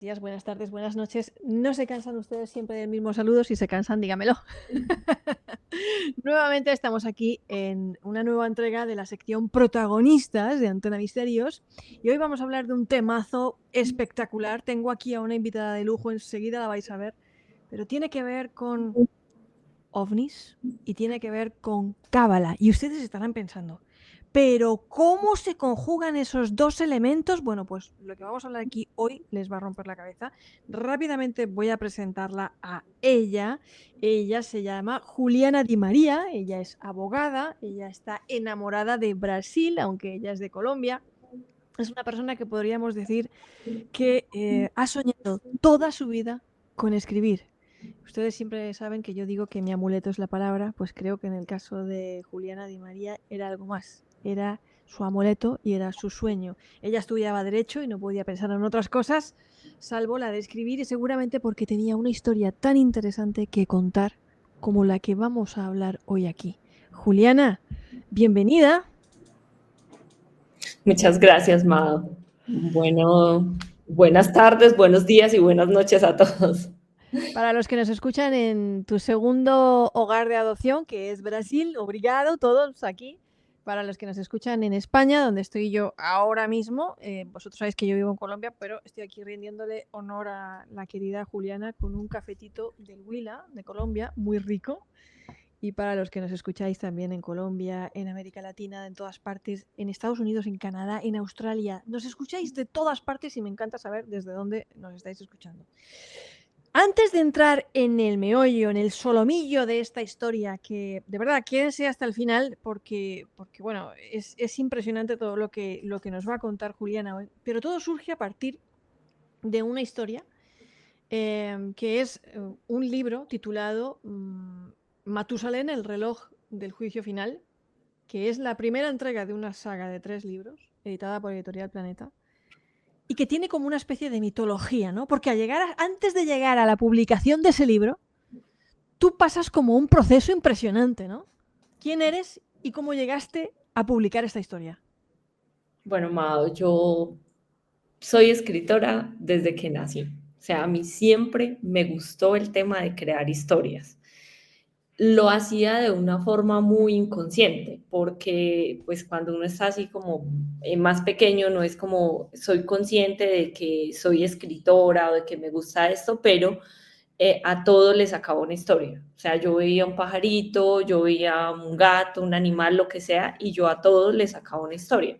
Días, buenas tardes, buenas noches. ¿No se cansan ustedes siempre del mismo saludo? Si se cansan, dígamelo. Nuevamente estamos aquí en una nueva entrega de la sección Protagonistas de Antena Misterios y hoy vamos a hablar de un temazo espectacular. Tengo aquí a una invitada de lujo, enseguida la vais a ver, pero tiene que ver con ovnis y tiene que ver con cábala. Y ustedes estarán pensando, pero ¿cómo se conjugan esos dos elementos? Bueno, pues lo que vamos a hablar aquí hoy les va a romper la cabeza. Rápidamente voy a presentarla a ella. Ella se llama Juliana Di María, ella es abogada, ella está enamorada de Brasil, aunque ella es de Colombia. Es una persona que podríamos decir que ha soñado toda su vida con escribir. Ustedes siempre saben que yo digo que mi amuleto es la palabra, pues creo que en el caso de Juliana Di María era algo más. Era su amuleto y era su sueño. Ella estudiaba Derecho y no podía pensar en otras cosas, salvo la de escribir, y seguramente porque tenía una historia tan interesante que contar como la que vamos a hablar hoy aquí. Juliana, bienvenida. Muchas gracias, Mado. Bueno, buenas tardes, buenos días y buenas noches a todos. Para los que nos escuchan en tu segundo hogar de adopción, que es Brasil, obrigado, todos aquí. Para los que nos escuchan en España, donde estoy yo ahora mismo, vosotros sabéis que yo vivo en Colombia, pero estoy aquí rindiéndole honor a la querida Juliana con un cafetito del Huila, de Colombia, muy rico. Y para los que nos escucháis también en Colombia, en América Latina, en todas partes, en Estados Unidos, en Canadá, en Australia, nos escucháis de todas partes y me encanta saber desde dónde nos estáis escuchando. Antes de entrar en el meollo, en el solomillo de esta historia, que de verdad quédense hasta el final porque bueno, es impresionante todo lo que nos va a contar Juliana hoy, pero todo surge a partir de una historia que es un libro titulado Matusalén, el reloj del juicio final, que es la primera entrega de una saga de 3 libros, editada por Editorial Planeta, y que tiene como una especie de mitología, ¿no? Porque antes de llegar a la publicación de ese libro, tú pasas como un proceso impresionante, ¿no? ¿Quién eres y cómo llegaste a publicar esta historia? Bueno, Mado, yo soy escritora desde que nací. O sea, a mí siempre me gustó el tema de crear historias. Lo hacía de una forma muy inconsciente, porque pues cuando uno está así como más pequeño, no es como soy consciente de que soy escritora o de que me gusta esto, pero a todo le sacaba una historia. O sea, yo veía un pajarito, yo veía un gato, un animal, lo que sea, y yo a todos le sacaba una historia.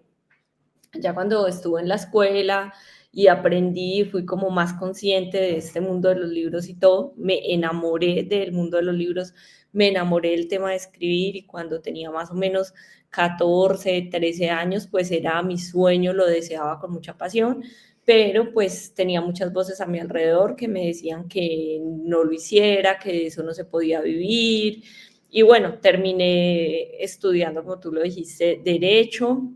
Ya cuando estuve en la escuela y aprendí, fui como más consciente de este mundo de los libros y todo, me enamoré del mundo de los libros, me enamoré del tema de escribir y cuando tenía más o menos 14, 13 años, pues era mi sueño, lo deseaba con mucha pasión, pero pues tenía muchas voces a mi alrededor que me decían que no lo hiciera, que eso no se podía vivir. Y bueno, terminé estudiando, como tú lo dijiste, derecho.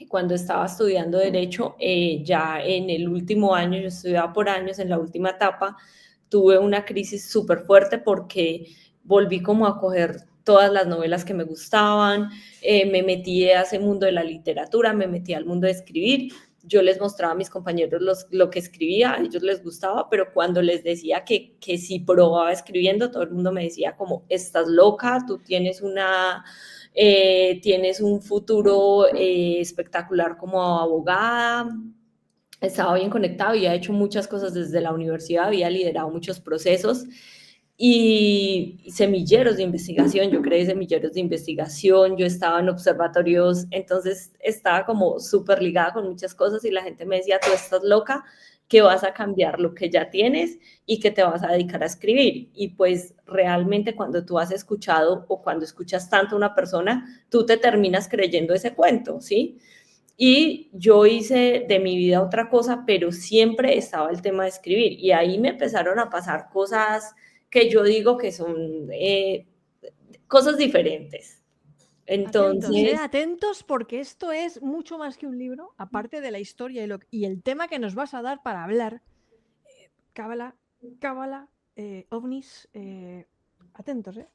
Cuando estaba estudiando derecho, ya en el último año, yo estudiaba por años, en la última etapa, tuve una crisis súper fuerte porque volví como a coger todas las novelas que me gustaban, me metí a ese mundo de la literatura, me metí al mundo de escribir. Yo les mostraba a mis compañeros lo que escribía, a ellos les gustaba, pero cuando les decía que si probaba escribiendo, todo el mundo me decía como, estás loca, tú tienes un futuro espectacular como abogada, estaba bien conectado, había hecho muchas cosas desde la universidad, había liderado muchos procesos y semilleros de investigación, yo creé semilleros de investigación, yo estaba en observatorios, entonces estaba como súper ligada con muchas cosas y la gente me decía, tú estás loca, que vas a cambiar lo que ya tienes y que te vas a dedicar a escribir. Y pues realmente cuando tú has escuchado o cuando escuchas tanto a una persona, tú te terminas creyendo ese cuento, ¿sí? Y yo hice de mi vida otra cosa, pero siempre estaba el tema de escribir. Y ahí me empezaron a pasar cosas que yo digo que son cosas diferentes. Atentos, Entonces, atentos, porque esto es mucho más que un libro, aparte de la historia y el tema que nos vas a dar para hablar. Cábala, cábala, ovnis, atentos, ¿eh?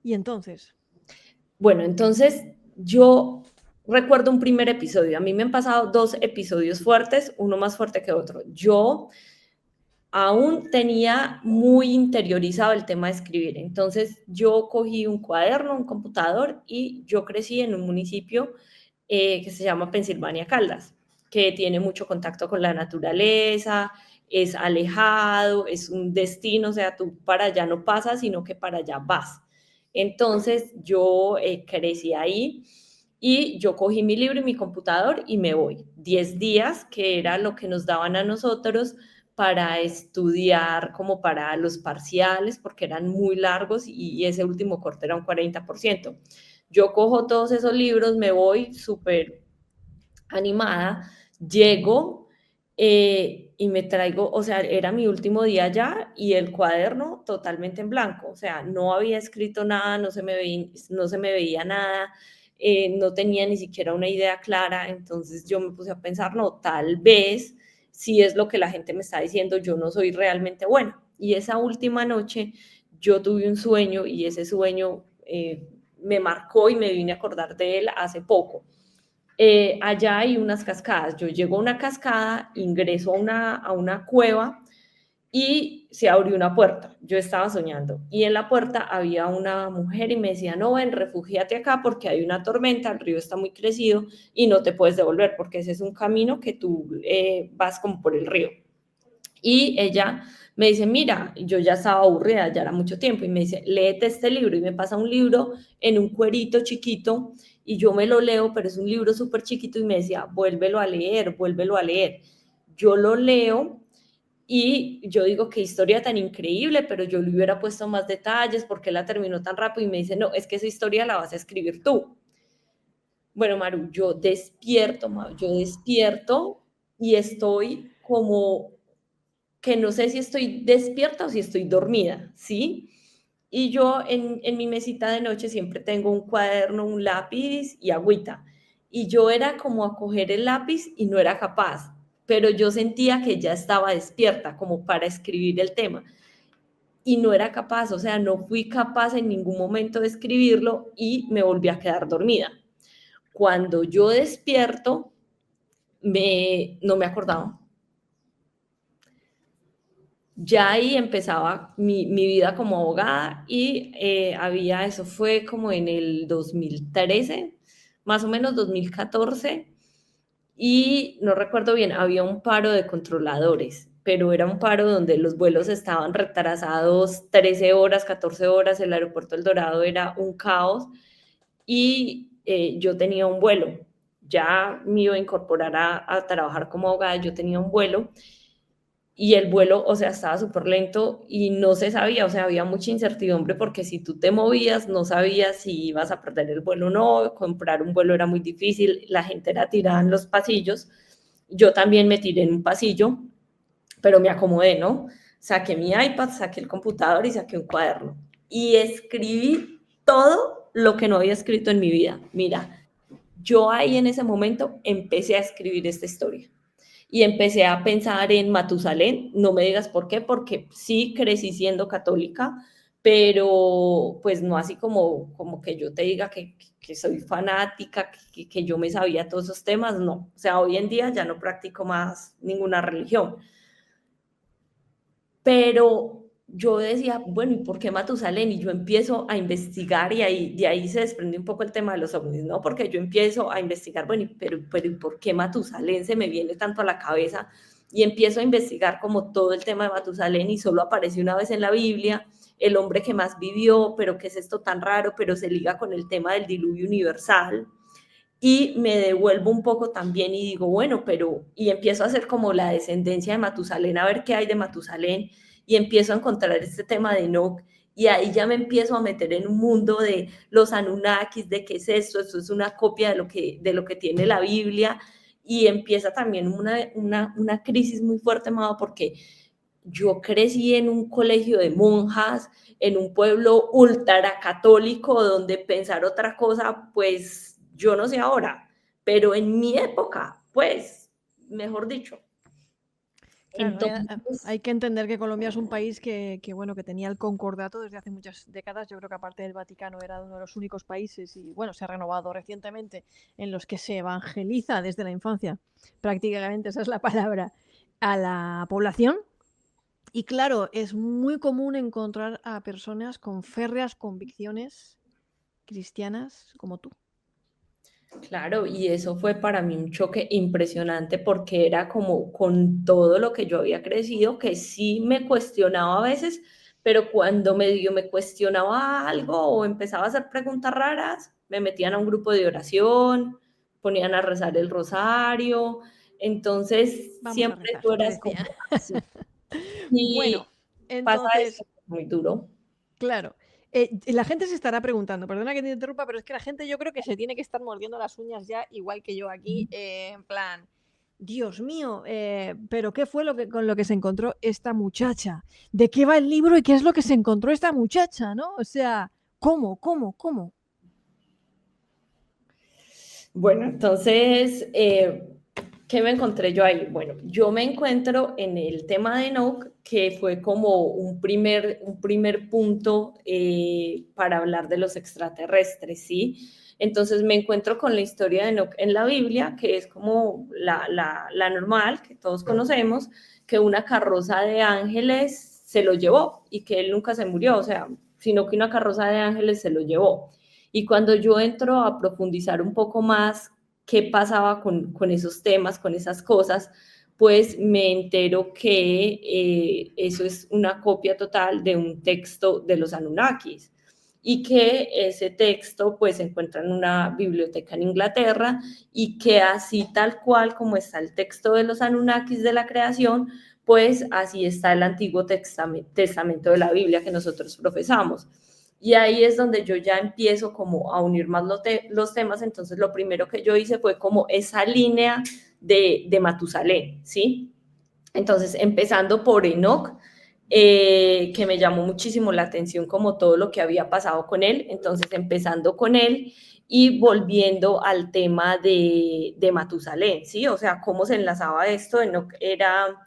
Y entonces, bueno, entonces yo recuerdo un primer episodio. A mí me han pasado dos episodios fuertes, uno más fuerte que otro. Yo aún tenía muy interiorizado el tema de escribir. Entonces yo cogí un cuaderno, un computador y yo crecí en un municipio que se llama Pensilvania Caldas, que tiene mucho contacto con la naturaleza, es alejado, es un destino, o sea, tú para allá no pasas, sino que para allá vas. Entonces yo crecí ahí y yo cogí mi libro y mi computador y me voy. 10 días, que era lo que nos daban a nosotros para estudiar como para los parciales, porque eran muy largos y ese último corte era un 40%. Yo cojo todos esos libros, me voy súper animada, llego y me traigo, o sea, era mi último día ya y el cuaderno totalmente en blanco, o sea, no había escrito nada, no se me veía nada, no tenía ni siquiera una idea clara, entonces yo me puse a pensar, no, tal vez si es lo que la gente me está diciendo, yo no soy realmente buena. Y esa última noche yo tuve un sueño y ese sueño me marcó y me vine a acordar de él hace poco. Allá hay unas cascadas. Yo llego a una cascada, ingreso a una cueva y se abrió una puerta. Yo estaba soñando y en la puerta había una mujer y me decía, no, ven, refúgiate acá porque hay una tormenta, el río está muy crecido y no te puedes devolver porque ese es un camino que tú vas como por el río. Y ella me dice, mira, yo ya estaba aburrida, ya era mucho tiempo, y me dice, léete este libro, y me pasa un libro en un cuerito chiquito, y yo me lo leo, pero es un libro súper chiquito, y me decía, vuélvelo a leer, vuélvelo a leer. Yo lo leo, y yo digo, qué historia tan increíble, pero yo le hubiera puesto más detalles, porque la terminó tan rápido, y me dice, no, es que esa historia la vas a escribir tú. Bueno, Maru, yo despierto, y estoy como que no sé si estoy despierta o si estoy dormida, ¿sí? Y yo en mi mesita de noche siempre tengo un cuaderno, un lápiz y agüita. Y yo era como a coger el lápiz y no era capaz, pero yo sentía que ya estaba despierta como para escribir el tema. Y no era capaz, o sea, no fui capaz en ningún momento de escribirlo y me volví a quedar dormida. Cuando yo despierto, no me acordaba. Ya ahí empezaba mi vida como abogada y eso fue como en el 2013, más o menos 2014, y no recuerdo bien, había un paro de controladores, pero era un paro donde los vuelos estaban retrasados 13 horas, 14 horas, el aeropuerto El Dorado era un caos y yo tenía un vuelo, ya me iba a incorporar a trabajar como abogada, yo tenía un vuelo y el vuelo, o sea, estaba súper lento y no se sabía, o sea, había mucha incertidumbre porque si tú te movías, no sabías si ibas a perder el vuelo o no, comprar un vuelo era muy difícil, la gente era tirada en los pasillos, yo también me tiré en un pasillo, pero me acomodé, ¿no? Saqué mi iPad, saqué el computador y saqué un cuaderno y escribí todo lo que no había escrito en mi vida. Mira, yo ahí en ese momento empecé a escribir esta historia y empecé a pensar en Matusalén, no me digas por qué, porque sí crecí siendo católica, pero pues no así como que yo te diga que soy fanática, que yo me sabía todos esos temas, no. O sea, hoy en día ya no practico más ninguna religión, pero yo decía, bueno, ¿y por qué Matusalén? Y yo empiezo a investigar y de ahí se desprende un poco el tema de los ovnis, ¿no? Porque yo empiezo a investigar, bueno, pero ¿y por qué Matusalén se me viene tanto a la cabeza? Y empiezo a investigar como todo el tema de Matusalén y solo aparece una vez en la Biblia, el hombre que más vivió, pero ¿qué es esto tan raro? Pero se liga con el tema del diluvio universal y me devuelvo un poco también y digo, bueno, pero, y empiezo a hacer como la descendencia de Matusalén, a ver qué hay de Matusalén, y empiezo a encontrar este tema de Enoch, y ahí ya me empiezo a meter en un mundo de los Anunnakis, de qué es esto es una copia de lo que tiene la Biblia, y empieza también una crisis muy fuerte, Amado, porque yo crecí en un colegio de monjas, en un pueblo ultra católico, donde pensar otra cosa, pues yo no sé ahora, pero en mi época, pues, mejor dicho. Claro, Entonces, hay que entender que Colombia es un país bueno, que tenía el concordato desde hace muchas décadas. Yo creo que aparte del Vaticano era uno de los únicos países, y bueno, se ha renovado recientemente, en los que se evangeliza desde la infancia, prácticamente esa es la palabra, a la población. Y claro, es muy común encontrar a personas con férreas convicciones cristianas como tú. Claro, y eso fue para mí un choque impresionante porque era como con todo lo que yo había crecido, que sí me cuestionaba a veces, pero cuando medio me cuestionaba algo o empezaba a hacer preguntas raras, me metían a un grupo de oración, ponían a rezar el rosario, entonces Vamos a siempre rezar, tú te eras decía. como así. Bueno, Y pasa entonces, esto muy duro. claro, la gente se estará preguntando, perdona que te interrumpa, pero es que la gente yo creo que se tiene que estar mordiendo las uñas ya, igual que yo aquí, en plan, Dios mío, pero ¿qué fue con lo que se encontró esta muchacha? ¿De qué va el libro y qué es lo que se encontró esta muchacha, no? O sea, ¿cómo? Bueno, entonces, ¿qué me encontré yo ahí? Bueno, yo me encuentro en el tema de Enoch, que fue como un primer punto para hablar de los extraterrestres, ¿sí? Entonces me encuentro con la historia de Enoch en la Biblia, que es como la normal, que todos conocemos, que una carroza de ángeles se lo llevó y que él nunca se murió, o sea, sino que una carroza de ángeles se lo llevó. Y cuando yo entro a profundizar un poco más qué pasaba con esos temas, con esas cosas, pues me entero que eso es una copia total de un texto de los Anunnakis y que ese texto pues se encuentra en una biblioteca en Inglaterra y que así tal cual como está el texto de los Anunnakis de la creación, pues así está el Antiguo Testamento de la Biblia que nosotros profesamos. Y ahí es donde yo ya empiezo como a unir más los temas. Entonces lo primero que yo hice fue como esa línea de Matusalén, ¿sí? Entonces empezando por Enoch, que me llamó muchísimo la atención como todo lo que había pasado con él. Entonces empezando con él y volviendo al tema de Matusalén, ¿sí? O sea, cómo se enlazaba esto. Enoch era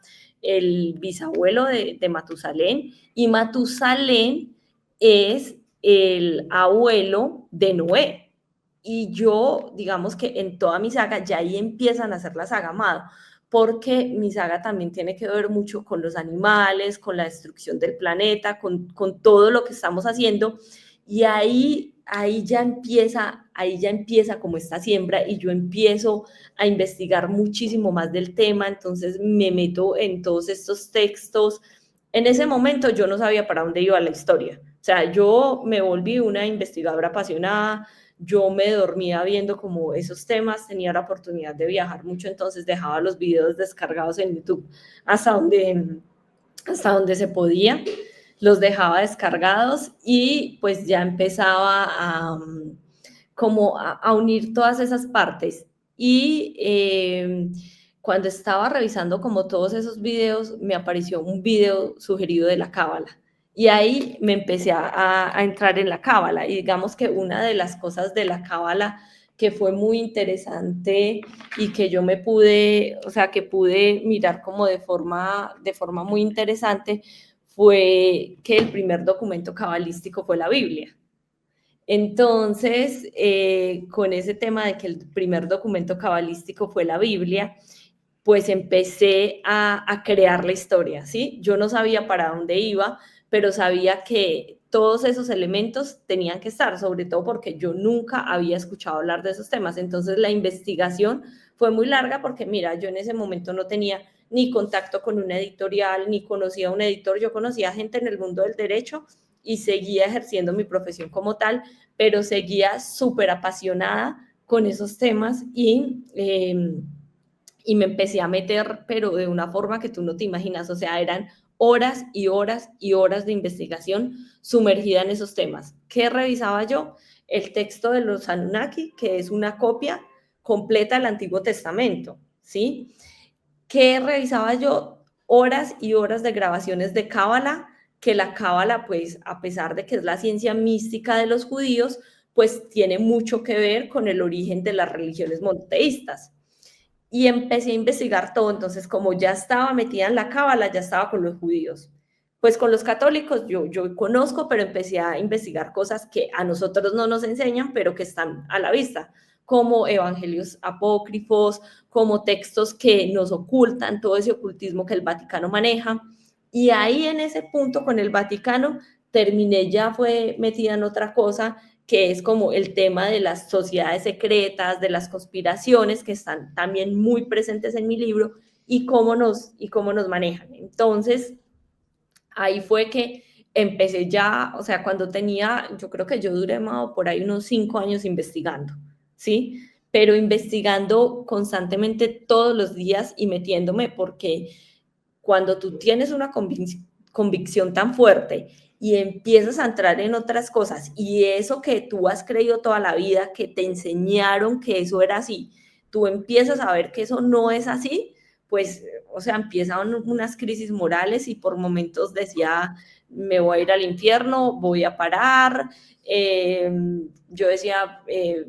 el bisabuelo de Matusalén y Matusalén es el abuelo de Noé. Y yo, digamos que en toda mi saga, ya ahí empiezan a hacer la saga Amado, porque mi saga también tiene que ver mucho con los animales, con la destrucción del planeta, con todo lo que estamos haciendo. Y ahí ya empieza como esta siembra y yo empiezo a investigar muchísimo más del tema, entonces me meto en todos estos textos. En ese momento yo no sabía para dónde iba la historia. O sea, yo me volví una investigadora apasionada, yo me dormía viendo como esos temas, tenía la oportunidad de viajar mucho, entonces dejaba los videos descargados en YouTube hasta donde, hasta donde se podía, los dejaba descargados y pues ya empezaba como a unir todas esas partes. Y cuando estaba revisando como todos esos videos, me apareció un video sugerido de la Cábala. Y ahí me empecé a entrar en la Cábala. Y digamos que una de las cosas de la Cábala que fue muy interesante y que yo me pude, o sea, que pude mirar como de forma muy interesante, fue que el primer documento cabalístico fue la Biblia. Entonces, con ese tema de que el primer documento cabalístico fue la Biblia, pues empecé a crear la historia, ¿sí? Yo no sabía para dónde iba, pero sabía que todos esos elementos tenían que estar, sobre todo porque yo nunca había escuchado hablar de esos temas. Entonces la investigación fue muy larga porque, mira, yo en ese momento no tenía ni contacto con una editorial, ni conocía a un editor, yo conocía gente en el mundo del derecho y seguía ejerciendo mi profesión como tal, pero seguía súper apasionada con esos temas y me empecé a meter, pero de una forma que tú no te imaginas, o sea, eran horas y horas y horas de investigación sumergida en esos temas. ¿Qué revisaba yo? El texto de los Anunnaki, que es una copia completa del Antiguo Testamento, ¿sí? ¿Qué revisaba yo? Horas y horas de grabaciones de Cábala, que la Cábala, pues, a pesar de que es la ciencia mística de los judíos, pues tiene mucho que ver con el origen de las religiones monoteístas y empecé a investigar todo. Entonces, como ya estaba metida en la cábala, ya estaba con los judíos. Pues con los católicos yo conozco, pero empecé a investigar cosas que a nosotros no nos enseñan, pero que están a la vista, como evangelios apócrifos, como textos que nos ocultan todo ese ocultismo que el Vaticano maneja. Y ahí en ese punto con el Vaticano terminé, ya fue metida en otra cosa, que es como el tema de las sociedades secretas, de las conspiraciones, que están también muy presentes en mi libro, y cómo nos manejan. Entonces, ahí fue que empecé ya, o sea, cuando tenía, yo creo que yo duré más por ahí unos 5 años investigando, ¿sí? Pero investigando constantemente todos los días y metiéndome, porque cuando tú tienes una convicción tan fuerte y empiezas a entrar en otras cosas y eso que tú has creído toda la vida, que te enseñaron que eso era así, tú empiezas a ver que eso no es así, pues, o sea, empiezan unas crisis morales y por momentos decía, me voy a ir al infierno, voy a parar. Yo decía,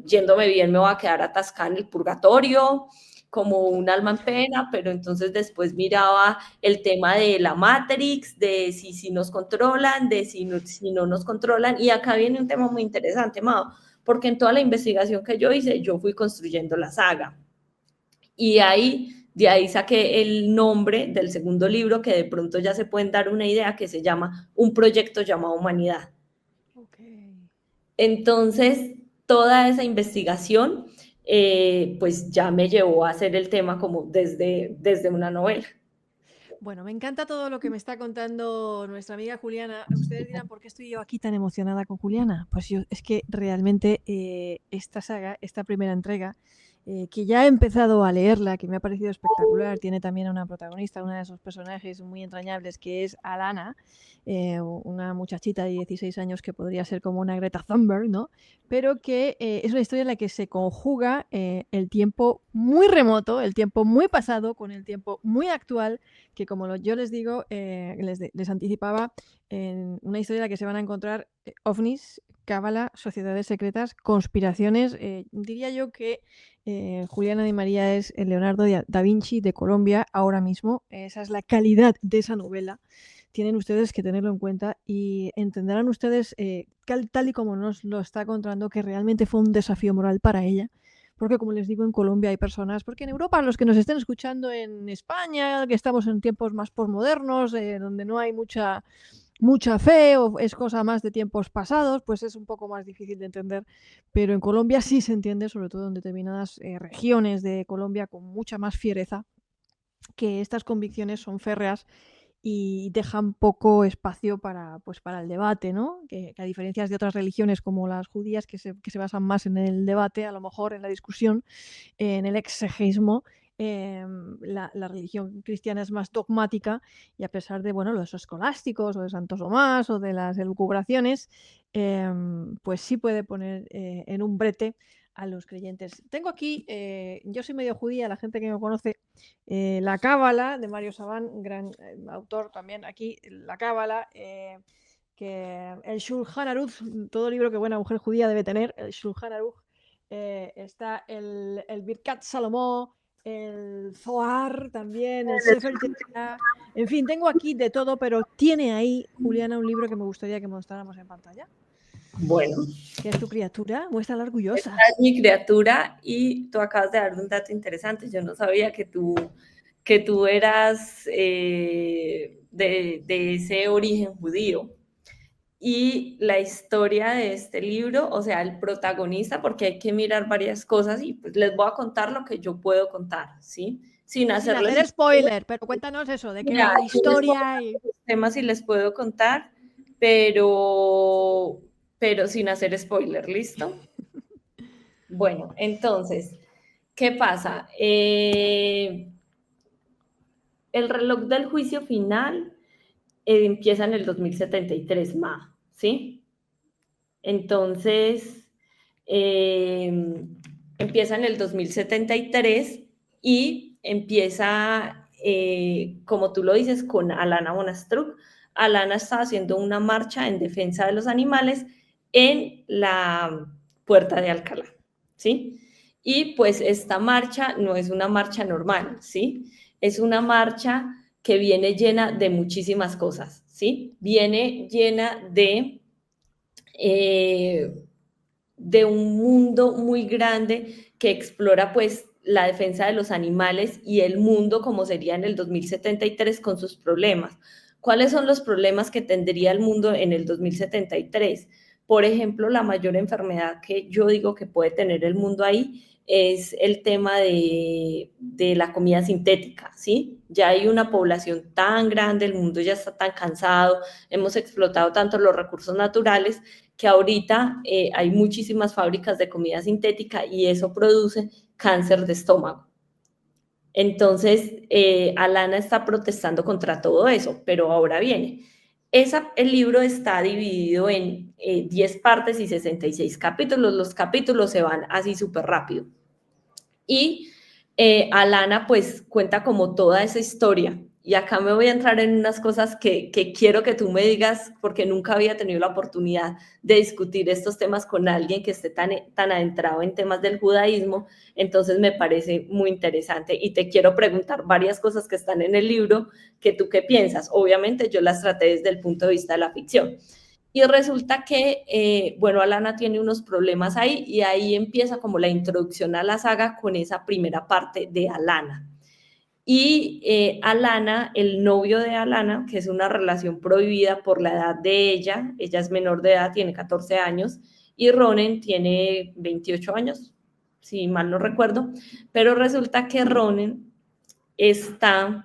yéndome bien, me voy a quedar atascada en el purgatorio, como un alma en pena, pero entonces después miraba el tema de la Matrix, de si nos controlan, de si no nos controlan, y acá viene un tema muy interesante, Mao, porque en toda la investigación que yo hice, yo fui construyendo la saga, y de ahí saqué el nombre del segundo libro, que de pronto ya se pueden dar una idea, que se llama Un proyecto llamado Humanidad. Okay. Entonces, toda esa investigación, pues ya me llevó a hacer el tema como desde una novela. Bueno, me encanta todo lo que me está contando nuestra amiga Juliana. Ustedes dirán, ¿por qué estoy yo aquí tan emocionada con Juliana? Pues yo, es que realmente esta saga, esta primera entrega, que ya he empezado a leerla, que me ha parecido espectacular, tiene también una protagonista, una de esos personajes muy entrañables, que es Alana, una muchachita de 16 años que podría ser como una Greta Thunberg, ¿no? Pero que es una historia en la que se conjuga el tiempo muy remoto, el tiempo muy pasado, con el tiempo muy actual, que como yo les digo, les anticipaba, en una historia en la que se van a encontrar ovnis, cábala, sociedades secretas, conspiraciones. Diría yo que Juliana Di María es el Leonardo da Vinci de Colombia ahora mismo. Esa es la calidad de esa novela. Tienen ustedes que tenerlo en cuenta y entenderán ustedes, tal y como nos lo está contando, que realmente fue un desafío moral para ella, porque como les digo, en Colombia hay personas, porque en Europa, los que nos estén escuchando en España, que estamos en tiempos más posmodernos, donde no hay mucha fe o es cosa más de tiempos pasados, pues es un poco más difícil de entender, pero en Colombia sí se entiende, sobre todo en determinadas regiones de Colombia con mucha más fiereza, que estas convicciones son férreas y dejan poco espacio para, pues, para el debate, ¿no? Que a diferencia de otras religiones como las judías, que se basan más en el debate, a lo mejor en la discusión, en el exegismo, la religión cristiana es más dogmática y a pesar de, bueno, los escolásticos o de Santo Tomás o de las elucubraciones, pues sí puede poner en un brete a los creyentes. Tengo aquí, yo soy medio judía, la gente que me conoce, la Cábala de Mario Sabán, gran autor también aquí, la Cábala, que el Shulchan Aruch, todo libro que buena mujer judía debe tener, el Shulchan Aruch, está el Birkat Salomó, el Zohar también, el Sefer Yetzirah. En fin, tengo aquí de todo, pero tiene ahí, Juliana, un libro que me gustaría que mostráramos en pantalla. Bueno, ¿Qué es tu criatura? Muéstrala esta orgullosa. es mi criatura y tú acabas de dar un dato interesante. Yo no sabía que tú eras de ese origen judío. Y la historia de este libro, o sea, el protagonista, porque hay que mirar varias cosas y pues les voy a contar lo que yo puedo contar, ¿sí? Sin Sin hacerles hacer spoiler, pero cuéntanos eso, de qué mira, va la yo les puedo historia. contar los temas y les puedo contar, pero, pero sin hacer spoiler, ¿listo? Bueno, entonces, ¿qué pasa? El reloj del juicio final empieza en el 2073, ¿sí? Entonces, eh, empieza en el 2073 y empieza, como tú lo dices, con Alana Monastrug. Alana está haciendo una marcha en defensa de los animales en la Puerta de Alcalá, ¿sí? Y pues esta marcha no es una marcha normal, ¿sí? Es una marcha que viene llena de muchísimas cosas, ¿sí? Viene llena eh, de un mundo muy grande que explora pues la defensa de los animales y el mundo como sería en el 2073 con sus problemas. ¿Cuáles son los problemas que tendría el mundo en el 2073? Por ejemplo, la mayor enfermedad que yo digo que puede tener el mundo ahí es el tema de la comida sintética, ¿sí? Ya hay una población tan grande, el mundo ya está tan cansado, hemos explotado tanto los recursos naturales que ahorita hay muchísimas fábricas de comida sintética y eso produce cáncer de estómago. Entonces, Alana está protestando contra todo eso, pero ahora viene. El libro está dividido en 10 partes y 66 capítulos. Los capítulos se van así súper rápido. Y Alana pues cuenta como toda esa historia. Y acá me voy a entrar en unas cosas que quiero que tú me digas, porque nunca había tenido la oportunidad de discutir estos temas con alguien que esté tan adentrado en temas del judaísmo. Entonces me parece muy interesante y te quiero preguntar varias cosas que están en el libro, que tú qué piensas. Obviamente yo las traté desde el punto de vista de la ficción. Y resulta que, bueno, Alana tiene unos problemas ahí y ahí empieza como la introducción a la saga con esa primera parte de Alana. Y Alana, el novio de Alana, que es una relación prohibida por la edad de ella es menor de edad, tiene 14 años, y Ronen tiene 28 años, si mal no recuerdo, pero resulta que Ronen está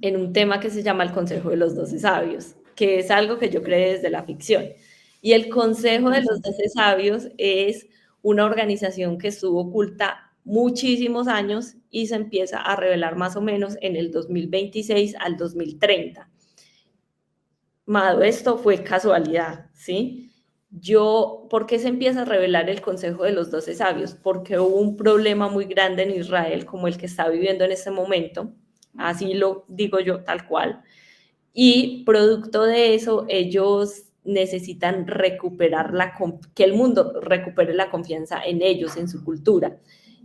en un tema que se llama el Consejo de los 12 Sabios, que es algo que yo creé desde la ficción. Y el Consejo de los 12 Sabios es una organización que estuvo oculta muchísimos años y se empieza a revelar más o menos en el 2026 al 2030. Mado, esto fue casualidad, ¿sí? ¿Por qué se empieza a revelar el Consejo de los 12 Sabios? Porque hubo un problema muy grande en Israel, como el que está viviendo en este momento, así lo digo yo tal cual, y producto de eso ellos necesitan que el mundo recupere la confianza en ellos, en su cultura.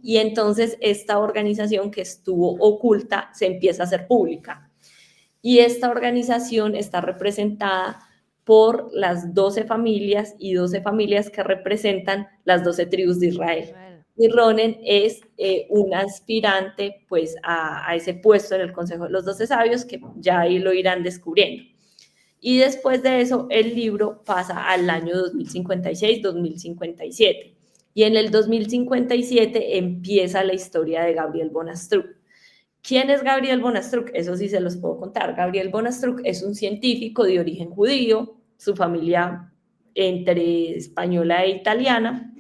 Y entonces esta organización que estuvo oculta se empieza a hacer pública. Y esta organización está representada por las 12 familias y 12 familias que representan las 12 tribus de Israel. Y Ronen es un aspirante pues a ese puesto en el Consejo de los 12 Sabios, que ya ahí lo irán descubriendo. Y después de eso, el libro pasa al año 2056-2057. Y en el 2057 empieza la historia de Gabriel von Astruc. ¿Quién es Gabriel von Astruc? Eso sí se los puedo contar. Gabriel von Astruc es un científico de origen judío, su familia entre española e italiana.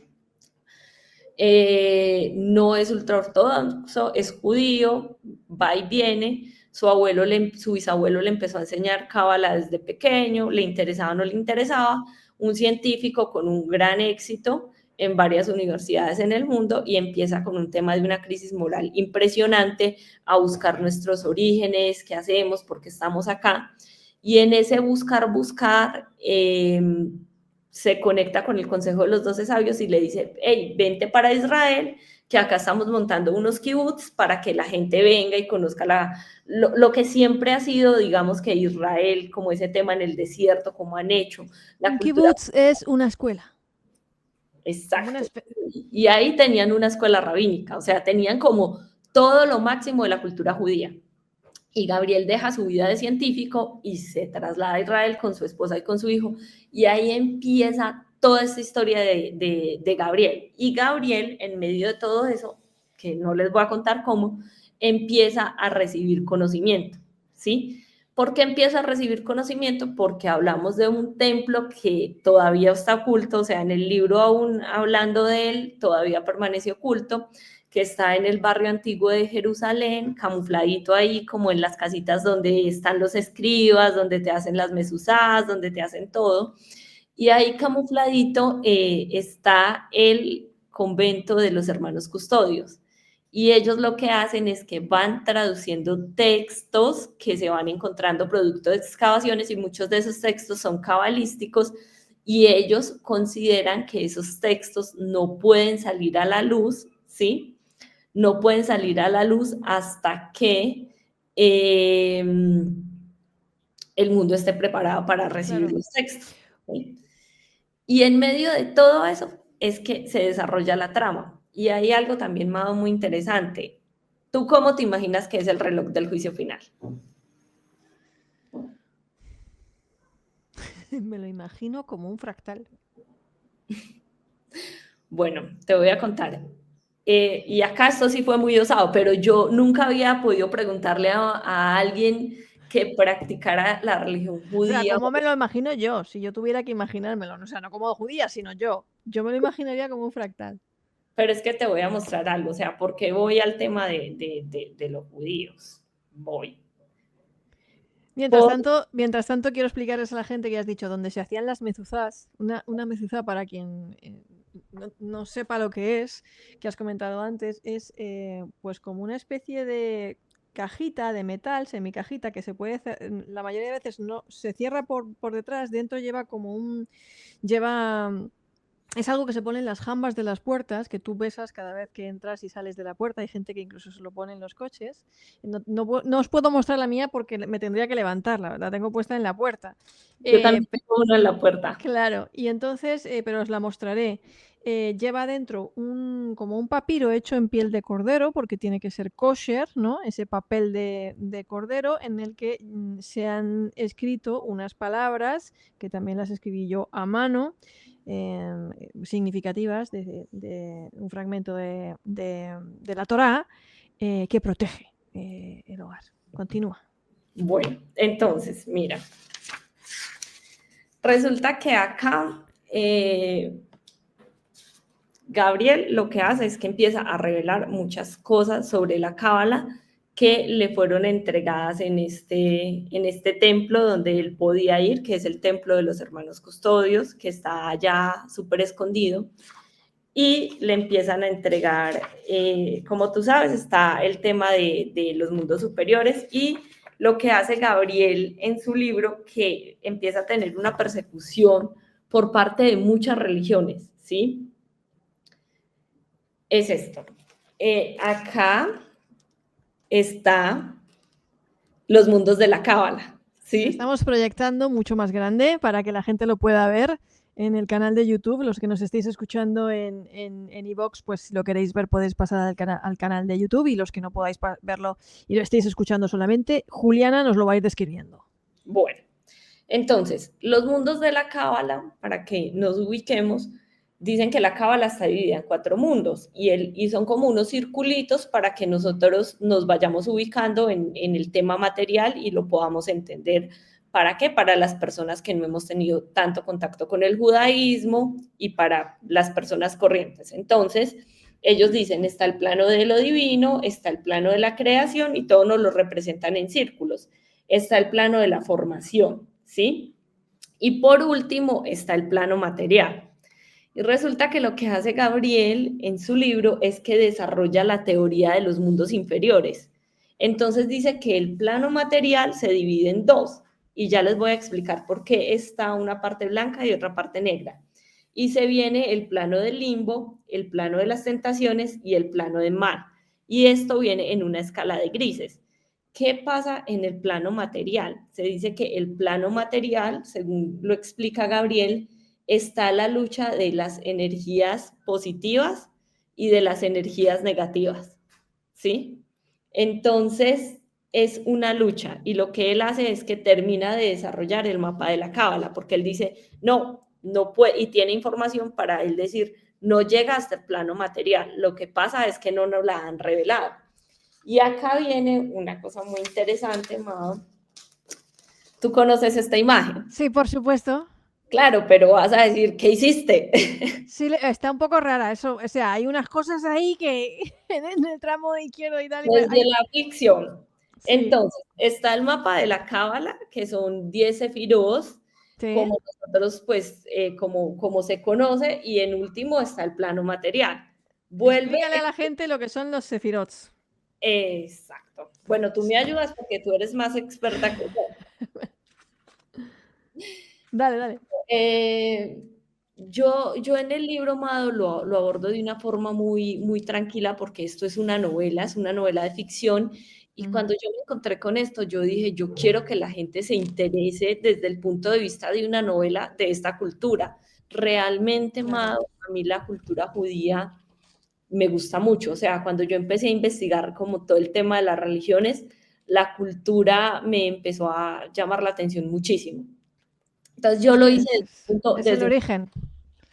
No es ultraortodoxo, es judío, va y viene. Su bisabuelo le empezó a enseñar cábala desde pequeño, le interesaba o no le interesaba. Un científico con un gran éxito en varias universidades en el mundo y empieza con un tema de una crisis moral impresionante, a buscar nuestros orígenes, qué hacemos, por qué estamos acá. Y en ese buscar, se conecta con el Consejo de los 12 Sabios y le dice, hey, vente para Israel, que acá estamos montando unos kibbutz para que la gente venga y conozca lo que siempre ha sido, digamos, que Israel, como ese tema en el desierto, como han hecho. Un kibbutz es una escuela. Exacto. Y ahí tenían una escuela rabínica, o sea, tenían como todo lo máximo de la cultura judía. Y Gabriel deja su vida de científico y se traslada a Israel con su esposa y con su hijo. Y ahí empieza toda esta historia de Gabriel. Y Gabriel, en medio de todo eso, que no les voy a contar cómo, empieza a recibir conocimiento, ¿sí? ¿Por qué empieza a recibir conocimiento? Porque hablamos de un templo que todavía está oculto, o sea, en el libro aún hablando de él, todavía permanece oculto, que está en el barrio antiguo de Jerusalén, camufladito ahí como en las casitas donde están los escribas, donde te hacen las mesuzás, donde te hacen todo. Y ahí camufladito está el convento de los hermanos custodios. Y ellos lo que hacen es que van traduciendo textos que se van encontrando producto de excavaciones y muchos de esos textos son cabalísticos y ellos consideran que esos textos no pueden salir a la luz, ¿sí? No pueden salir a la luz hasta que el mundo esté preparado para recibir los textos, ¿sí? Y en medio de todo eso es que se desarrolla la trama. Y hay algo también, Mado, muy interesante. ¿Tú cómo te imaginas que es el reloj del juicio final? Me lo imagino como un fractal. Bueno, te voy a contar. Y acá esto sí fue muy osado, pero yo nunca había podido preguntarle a alguien que practicara la religión O sea, judía. ¿cómo me lo imagino yo? Si yo tuviera que imaginármelo, o sea, no como judía, sino yo. Yo me lo imaginaría como un fractal. Pero es que te voy a mostrar algo, o sea, ¿por qué voy al tema de los judíos? Voy. Por, Mientras tanto, quiero explicarles a la gente que has dicho, donde se hacían las mezuzás, una mezuzá para quien no sepa lo que es, que has comentado antes, es pues como una especie de cajita de metal, semicajita, que se puede, la mayoría de veces no se cierra por detrás, dentro lleva como lleva es algo que se pone en las jambas de las puertas, que tú besas cada vez que entras y sales de la puerta. Hay gente que incluso se lo pone en los coches. No os puedo mostrar la mía porque me tendría que levantarla. La tengo puesta en la puerta. yo también tengo uno en la puerta. Claro, y entonces, pero os la mostraré. Lleva dentro como un papiro hecho en piel de cordero, porque tiene que ser kosher, ¿no? Ese papel de cordero en el que se han escrito unas palabras, que también las escribí yo a mano, significativas de un fragmento de la Torá, que protege el hogar. Continúa. Bueno, entonces, mira, resulta que acá Gabriel lo que hace es que empieza a revelar muchas cosas sobre la cábala que le fueron entregadas en este templo donde él podía ir, que es el templo de los hermanos custodios, que está allá súper escondido, y le empiezan a entregar, como tú sabes, está el tema de los mundos superiores y lo que hace Gabriel en su libro, que empieza a tener una persecución por parte de muchas religiones, ¿sí? Es esto. Acá está los mundos de la cábala, Lo ¿sí? estamos proyectando mucho más grande para que la gente lo pueda ver en el canal de YouTube. Los que nos estéis escuchando en iVoox, pues si lo queréis ver podéis pasar al canal de YouTube, y los que no podáis verlo y lo estéis escuchando solamente, Juliana nos lo va a ir describiendo. Bueno, entonces, los mundos de la cábala, para que nos ubiquemos, dicen que la cábala está dividida en 4 mundos y son como unos circulitos para que nosotros nos vayamos ubicando en el tema material y lo podamos entender. ¿Para qué? Para las personas que no hemos tenido tanto contacto con el judaísmo y para las personas corrientes. Entonces, ellos dicen, está el plano de lo divino, está el plano de la creación y todos nos lo representan en círculos. Está el plano de la formación, ¿sí? Y por último está el plano material. Y resulta que lo que hace Gabriel en su libro es que desarrolla la teoría de los mundos inferiores. Entonces dice que el plano material se divide en dos y ya les voy a explicar por qué está una parte blanca y otra parte negra. Y se viene el plano del limbo, el plano de las tentaciones y el plano del mal. Y esto viene en una escala de grises. ¿Qué pasa en el plano material? Se dice que el plano material, según lo explica Gabriel, está la lucha de las energías positivas y de las energías negativas, ¿sí? Entonces, es una lucha y lo que él hace es que termina de desarrollar el mapa de la cábala, porque él dice, no puede, y tiene información para él decir, no llega hasta el plano material, lo que pasa es que no nos la han revelado. Y acá viene una cosa muy interesante, Mao. ¿Tú conoces esta imagen? Sí, por supuesto. Claro, pero vas a decir, ¿qué hiciste? Sí, está un poco rara eso. O sea, hay unas cosas ahí que en el tramo izquierdo y tal. Desde la ficción. Sí, Entonces, está el mapa de la cábala, que son 10 sefirot, sí. como nosotros, pues, como se conoce, y en último está el plano material. Vuelve. Explícale a la gente lo que son los sefirots. Exacto. Bueno, tú me ayudas porque tú eres más experta que yo. Dale, dale. Yo en el libro, Amado, lo abordo de una forma muy, muy tranquila porque esto es una novela de ficción. Y cuando yo me encontré con esto, yo dije, yo quiero que la gente se interese desde el punto de vista de una novela de esta cultura. Realmente, Claro. Amado, a mí la cultura judía me gusta mucho. O sea, cuando yo empecé a investigar como todo el tema de las religiones, la cultura me empezó a llamar la atención muchísimo. Entonces yo lo hice Es el origen.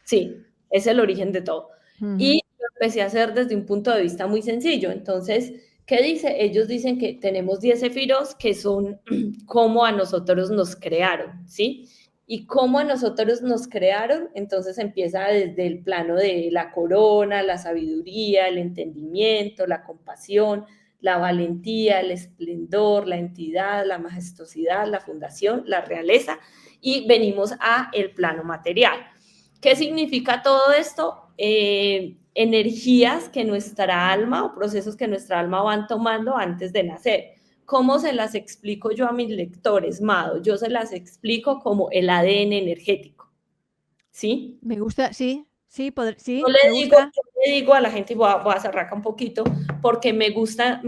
sí, es el origen de todo. Y Ujú. lo empecé a hacer desde un punto de vista muy sencillo. Entonces, ¿qué dice? Ellos dicen que tenemos 10 sefiros que son cómo a nosotros nos crearon, ¿sí? Y cómo a nosotros nos crearon, entonces empieza desde el plano de la corona, la sabiduría, el entendimiento, la compasión, la valentía, el esplendor, la entidad, la majestuosidad, la fundación, la realeza, y venimos a el plano material. ¿Qué significa todo esto? Energías que nuestra alma o procesos que nuestra alma van tomando antes de nacer. ¿Cómo se las explico yo a mis lectores, Mado? Yo se las explico como el ADN energético, ¿sí? Me gusta, sí, sí, Yo sí, le me digo, gusta. yo le digo a la gente, y voy a cerrar acá un poquito, porque me gusta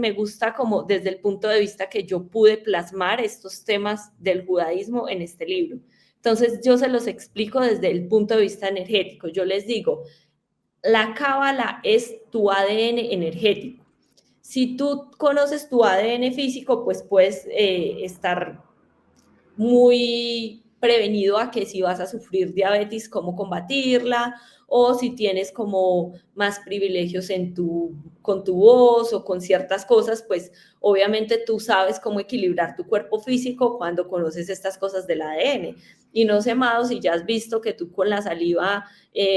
como desde el punto de vista que yo pude plasmar estos temas del judaísmo en este libro. Entonces yo se los explico desde el punto de vista energético. Yo les digo, la cábala es tu ADN energético. Si tú conoces tu ADN físico, pues puedes estar muy prevenido a que si vas a sufrir diabetes, cómo combatirla, o si tienes como más privilegios con tu voz o con ciertas cosas, pues obviamente tú sabes cómo equilibrar tu cuerpo físico cuando conoces estas cosas del ADN. Y no sé, Mado, si ya has visto que tú con la saliva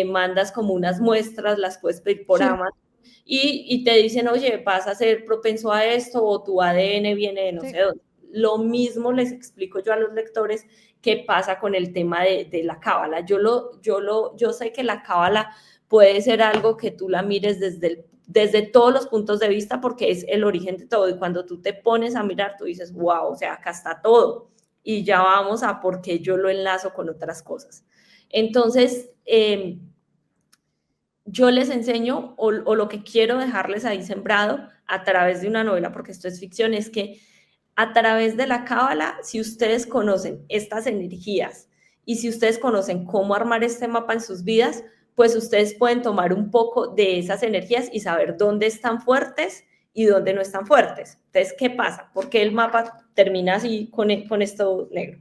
mandas como unas muestras, las puedes pedir por Sí, Amazon, y te dicen, oye, vas a ser propenso a esto o tu ADN viene de no sí. sé dónde. Lo mismo les explico yo a los lectores qué pasa con el tema de la cábala. Yo sé que la cábala puede ser algo que tú la mires desde todos los puntos de vista porque es el origen de todo. Y cuando tú te pones a mirar, tú dices, wow, o sea, acá está todo. Y ya vamos a por qué yo lo enlazo con otras cosas. Entonces, yo les enseño o lo que quiero dejarles ahí sembrado a través de una novela, porque esto es ficción, es que a través de la cábala, si ustedes conocen estas energías y si ustedes conocen cómo armar este mapa en sus vidas, pues ustedes pueden tomar un poco de esas energías y saber dónde están fuertes y dónde no están fuertes. Entonces, ¿qué pasa? ¿Por qué el mapa termina así con esto negro?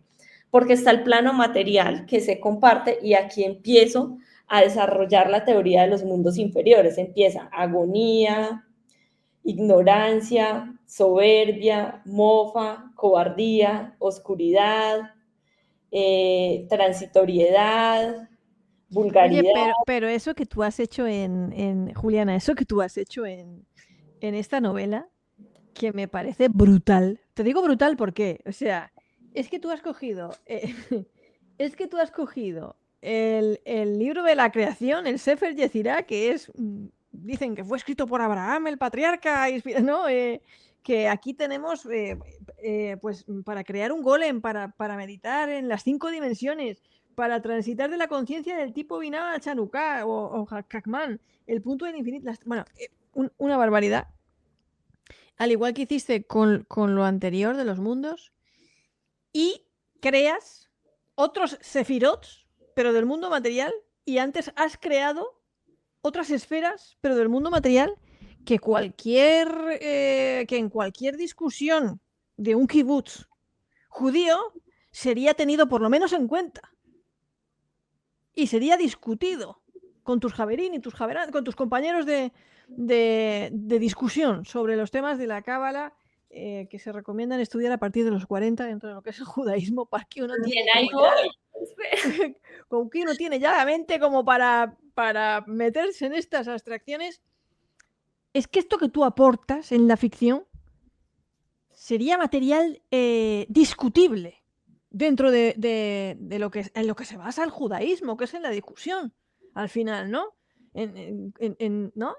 Porque está el plano material que se comparte y aquí empiezo a desarrollar la teoría de los mundos inferiores. Empieza agonía, ignorancia, soberbia, mofa, cobardía, oscuridad, transitoriedad, Oye, vulgaridad. pero eso que tú has hecho Juliana, eso que tú has hecho en esta novela, que me parece brutal. Te digo brutal porque, o sea, es que tú has cogido, es que tú has cogido el libro de la creación, el Sefer Yetzirah, que es, dicen que fue escrito por Abraham, el patriarca, ¿no? Que aquí tenemos, pues, para crear un golem, para meditar en las 5 dimensiones, para transitar de la conciencia del tipo Binah a Chanukah o Hakman, el punto del infinito. Bueno, una barbaridad. Al igual que hiciste con lo anterior de los mundos, y creas otros sefirots, pero del mundo material, y antes has creado otras esferas, pero del mundo material, que en cualquier discusión de un kibutz judío sería tenido por lo menos en cuenta y sería discutido con tus javerín y con tus compañeros de discusión sobre los temas de la cábala, que se recomiendan estudiar a partir de los 40 dentro de lo que es el judaísmo, para que uno Bien, tiene ahí como ya voy. como que uno tiene ya la mente como para meterse en estas abstracciones. Es que esto que tú aportas en la ficción sería material discutible dentro de lo en lo que se basa el judaísmo, que es en la discusión, al final, ¿no? ¿No?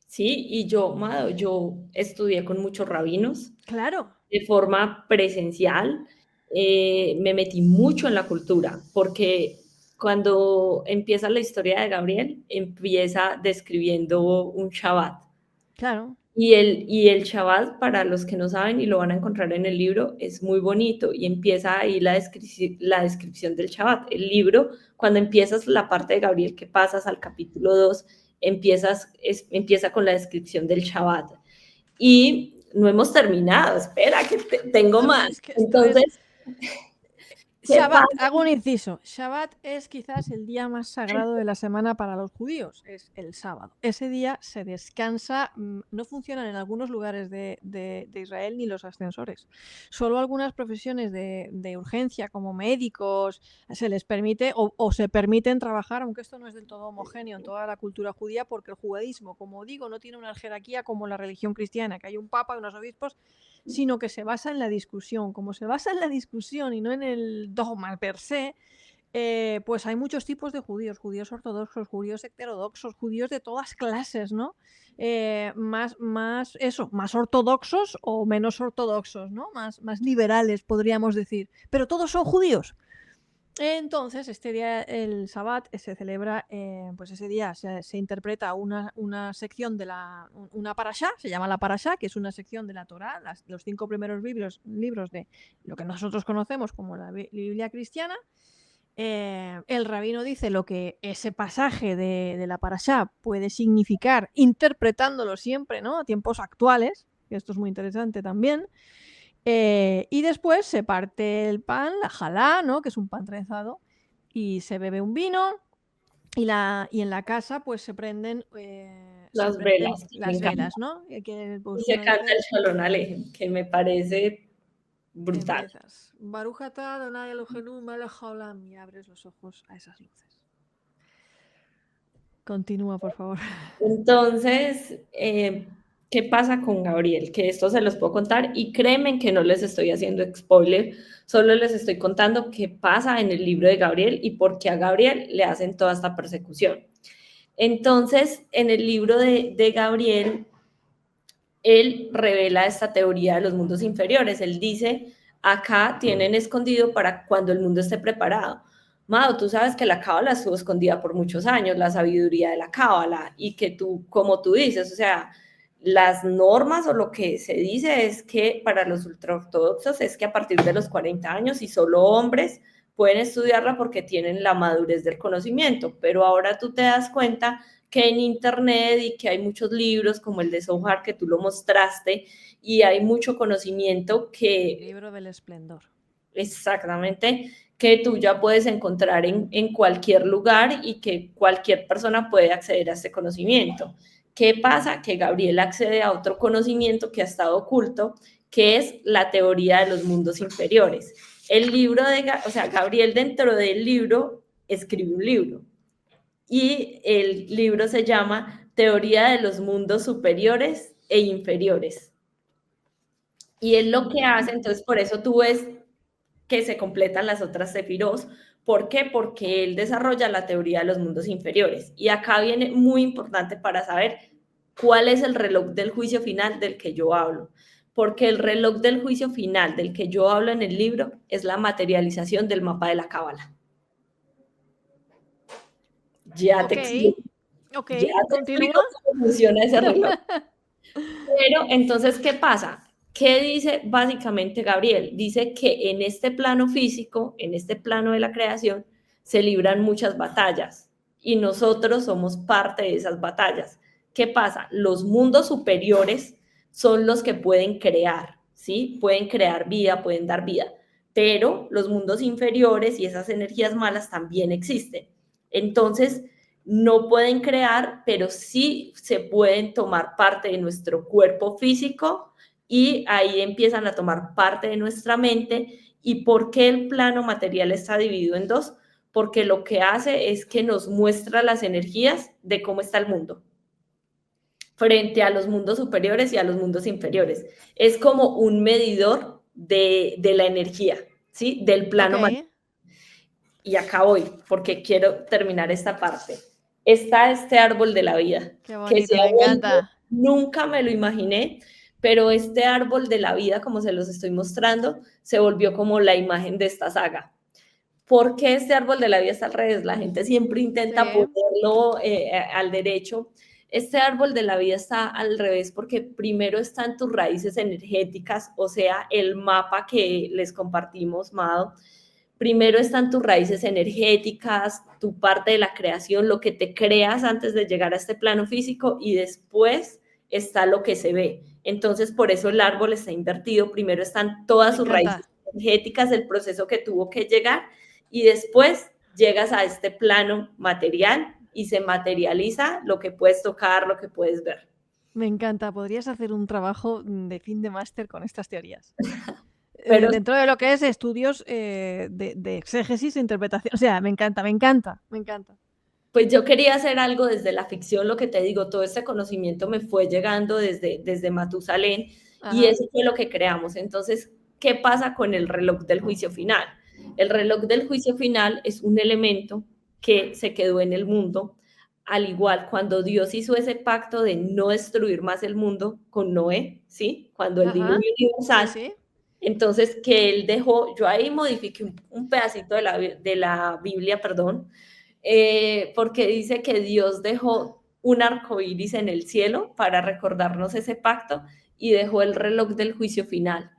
Sí, y yo, Mado, yo estudié con muchos rabinos Claro. de forma presencial, me metí mucho en la cultura, porque cuando empieza la historia de Gabriel, empieza describiendo un Shabbat. Claro. Y el Shabbat, para los que no saben y lo van a encontrar en el libro, es muy bonito y empieza ahí la descripción del Shabbat. El libro, cuando empiezas la parte de Gabriel que pasas al capítulo 2 empieza con la descripción del Shabbat. Y no hemos terminado, espera, que tengo No, más. es que esto es. Entonces, ¿Qué Shabbat, pasa? hago un inciso. Shabbat es quizás el día más sagrado de la semana para los judíos, es el sábado. Ese día se descansa, no funcionan en algunos lugares de Israel ni los ascensores. Solo algunas profesiones de urgencia, como médicos, se les permite o se permiten trabajar, aunque esto no es del todo homogéneo en toda la cultura judía, porque el judaísmo, como digo, no tiene una jerarquía como la religión cristiana, que hay un papa y unos obispos, sino que se basa en la discusión. Como se basa en la discusión y no en el dogma per se, pues hay muchos tipos de judíos, judíos ortodoxos, judíos heterodoxos, judíos de todas clases, ¿no? Más ortodoxos o menos ortodoxos, ¿no? Más liberales, podríamos decir. Pero todos son judíos. Entonces, este día, el Sabbat, se celebra, pues ese día se interpreta una sección de una parashá, se llama la parashá, que es una sección de la Torá, los 5 primeros libros de lo que nosotros conocemos como la Biblia cristiana. El rabino dice lo que ese pasaje de la parashá puede significar, interpretándolo siempre, ¿no? A tiempos actuales, que esto es muy interesante también. Y después se parte el pan, la jalá, ¿no? Que es un pan trenzado, y se bebe un vino. Y en la casa, pues se prenden Las velas, que me las encanta. velas, ¿no? Que Y pues se uno canta el dice, Shalom Alejem, que me parece brutal. empiezas, Baruch atah Adonai Eloheinu melech haolam, y abres los ojos a esas luces. Continúa, por favor. Entonces, ¿qué pasa con Gabriel? Que esto se los puedo contar y créeme que no les estoy haciendo spoiler, solo les estoy contando qué pasa en el libro de Gabriel y por qué a Gabriel le hacen toda esta persecución. Entonces, en el libro de Gabriel, él revela esta teoría de los mundos inferiores. Él dice, acá tienen escondido para cuando el mundo esté preparado. Mado, tú sabes que la cábala estuvo escondida por muchos años, la sabiduría de la cábala, y que tú, como tú dices, o sea, las normas o lo que se dice es que para los ultraortodoxos es que a partir de los 40 años y solo hombres pueden estudiarla porque tienen la madurez del conocimiento, pero ahora tú te das cuenta que en internet y que hay muchos libros como el de Zohar que tú lo mostraste y hay mucho conocimiento que Libro del esplendor. exactamente que tú ya puedes encontrar en cualquier lugar y que cualquier persona puede acceder a este conocimiento. ¿Qué pasa? Que Gabriel accede a otro conocimiento que ha estado oculto, que es la teoría de los mundos inferiores. El libro o sea, Gabriel dentro del libro escribe un libro y el libro se llama Teoría de los mundos superiores e inferiores. Y es lo que hace, entonces por eso tú ves que se completan las otras sefirot. ¿Por qué? Porque él desarrolla la teoría de los mundos inferiores. Y acá viene muy importante para saber cuál es el reloj del juicio final del que yo hablo. Porque el reloj del juicio final del que yo hablo en el libro es la materialización del mapa de la cábala. Ya te explico. Ok, Ya te continúa. explico cómo funciona ese reloj. Pero entonces, ¿qué pasa? ¿Qué dice básicamente Gabriel? Dice que en este plano físico, en este plano de la creación, se libran muchas batallas y nosotros somos parte de esas batallas. ¿Qué pasa? Los mundos superiores son los que pueden crear, ¿sí? Pueden crear vida, pueden dar vida, pero los mundos inferiores y esas energías malas también existen. Entonces, no pueden crear, pero sí se pueden tomar parte de nuestro cuerpo físico y ahí empiezan a tomar parte de nuestra mente. ¿Y por qué el plano material está dividido en dos? Porque lo que hace es que nos muestra las energías de cómo está el mundo frente a los mundos superiores y a los mundos inferiores. Es como un medidor de la energía, ¿sí? Del plano material. Y acá voy, porque quiero terminar esta parte. Está este árbol de la vida. Qué Que bonito, se ha me vuelto, encanta. nunca me lo imaginé, pero este árbol de la vida, como se los estoy mostrando, se volvió como la imagen de esta saga. ¿Por qué este árbol de la vida está al revés? La gente siempre intenta Sí. ponerlo al derecho. Este árbol de la vida está al revés porque primero están tus raíces energéticas, o sea, el mapa que les compartimos, Mado. Primero están tus raíces energéticas, tu parte de la creación, lo que te creas antes de llegar a este plano físico y después está lo que se ve. Entonces, por eso el árbol está invertido. Primero están Me todas sus raíces encanta. energéticas, el proceso que tuvo que llegar, y después llegas a este plano material y se materializa lo que puedes tocar, lo que puedes ver. Me encanta. Podrías hacer un trabajo de fin de máster con estas teorías. Pero Dentro de lo que es estudios de exégesis e interpretación. O sea, me encanta, me encanta, me encanta. pues yo quería hacer algo desde la ficción, lo que te digo, todo este conocimiento me fue llegando desde Matusalén y Ajá. eso fue lo que creamos. Entonces, ¿qué pasa con el reloj del juicio final? El reloj del juicio final es un elemento que se quedó en el mundo, al igual cuando Dios hizo ese pacto de no destruir más el mundo con Noé, ¿sí? Cuando el Ajá. diluvio Sí, universal, sí. entonces que él dejó, yo ahí modifiqué un pedacito de la Biblia, perdón, porque dice que Dios dejó un arco iris en el cielo para recordarnos ese pacto y dejó el reloj del juicio final,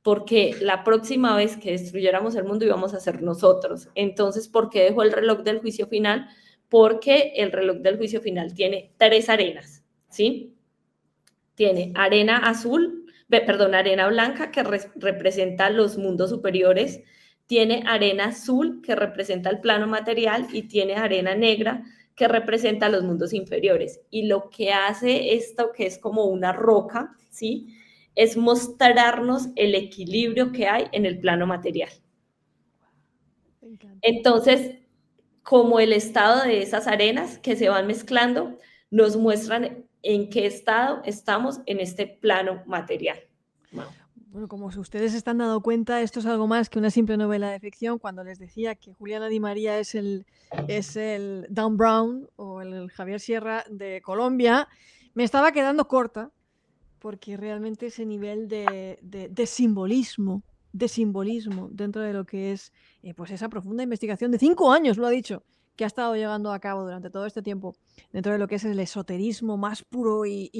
porque la próxima vez que destruyéramos el mundo íbamos a ser nosotros. Entonces, ¿por qué dejó el reloj del juicio final? Porque el reloj del juicio final tiene 3 arenas, ¿sí? Tiene arena azul, perdón, arena blanca que representa los mundos superiores, tiene arena azul que representa el plano material y tiene arena negra que representa los mundos inferiores. Y lo que hace esto, que es como una roca, ¿sí? Es mostrarnos el equilibrio que hay en el plano material. Me encanta. Entonces, como el estado de esas arenas que se van mezclando, nos muestran en qué estado estamos en este plano material. Wow. Bueno, como si ustedes se están dando cuenta, esto es algo más que una simple novela de ficción. Cuando les decía que Juliana Di María es el Dan Brown o el Javier Sierra de Colombia, me estaba quedando corta porque realmente ese nivel de simbolismo, dentro de lo que es pues esa profunda investigación de 5 años, lo ha dicho, que ha estado llevando a cabo durante todo este tiempo, dentro de lo que es el esoterismo más puro y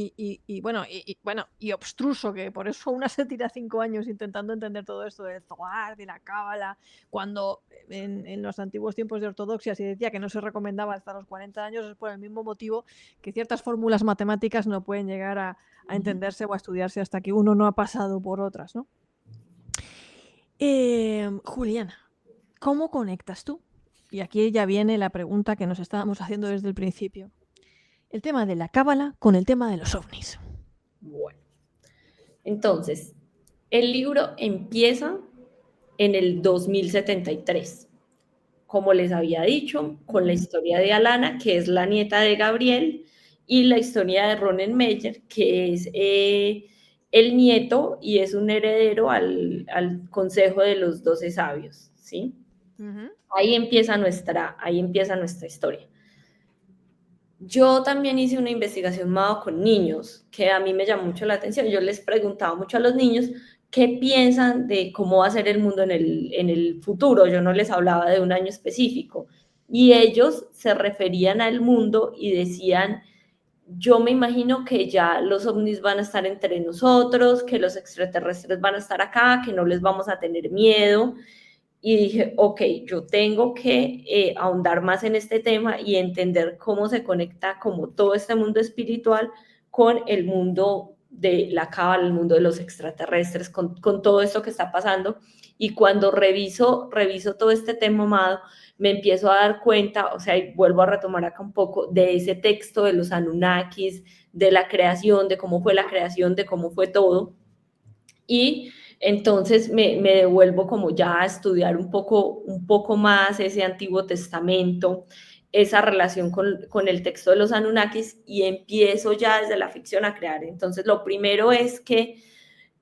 obstruso, que por eso una se tira 5 años intentando entender todo esto del Zohar, de la Cábala, cuando en los antiguos tiempos de ortodoxia se decía que no se recomendaba hasta los 40 años, es por el mismo motivo que ciertas fórmulas matemáticas no pueden llegar a entenderse o a estudiarse hasta que uno no ha pasado por otras, ¿no? Juliana, ¿cómo conectas tú? Y aquí ya viene la pregunta que nos estábamos haciendo desde el principio. El tema de la cábala con el tema de los ovnis. Bueno, entonces, el libro empieza en el 2073, como les había dicho, con la historia de Alana, que es la nieta de Gabriel, y la historia de Ronen Meyer, que es el nieto y es un heredero al consejo de los 12 sabios, ¿sí? Uh-huh. Ahí empieza nuestra historia. Yo también hice una investigación más con niños, que a mí me llamó mucho la atención. Yo les preguntaba mucho a los niños qué piensan de cómo va a ser el mundo en el futuro. Yo no les hablaba de un año específico. Y ellos se referían al mundo y decían, yo me imagino que ya los ovnis van a estar entre nosotros, que los extraterrestres van a estar acá, que no les vamos a tener miedo. Y dije, ok, yo tengo que ahondar más en este tema y entender cómo se conecta como todo este mundo espiritual con el mundo de la cábala, el mundo de los extraterrestres, con todo esto que está pasando. Y cuando reviso todo este tema, Amado, me empiezo a dar cuenta, o sea, y vuelvo a retomar acá un poco, de ese texto de los Anunnakis, de la creación, de cómo fue la creación, de cómo fue todo. Y entonces me devuelvo como ya a estudiar un poco más ese Antiguo Testamento, esa relación con el texto de los Anunnakis y empiezo ya desde la ficción a crear. Entonces lo primero es que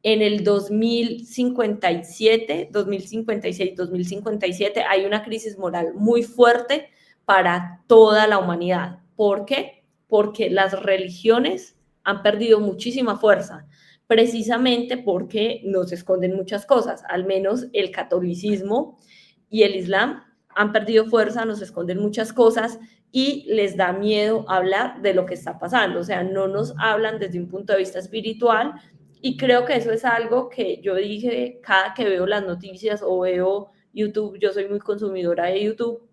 en el 2057, 2056, 2057 hay una crisis moral muy fuerte para toda la humanidad. ¿Por qué? Porque las religiones han perdido muchísima fuerza, precisamente porque nos esconden muchas cosas, al menos el catolicismo y el islam han perdido fuerza, nos esconden muchas cosas y les da miedo hablar de lo que está pasando, o sea, no nos hablan desde un punto de vista espiritual y creo que eso es algo que yo dije cada que veo las noticias o veo YouTube, yo soy muy consumidora de YouTube,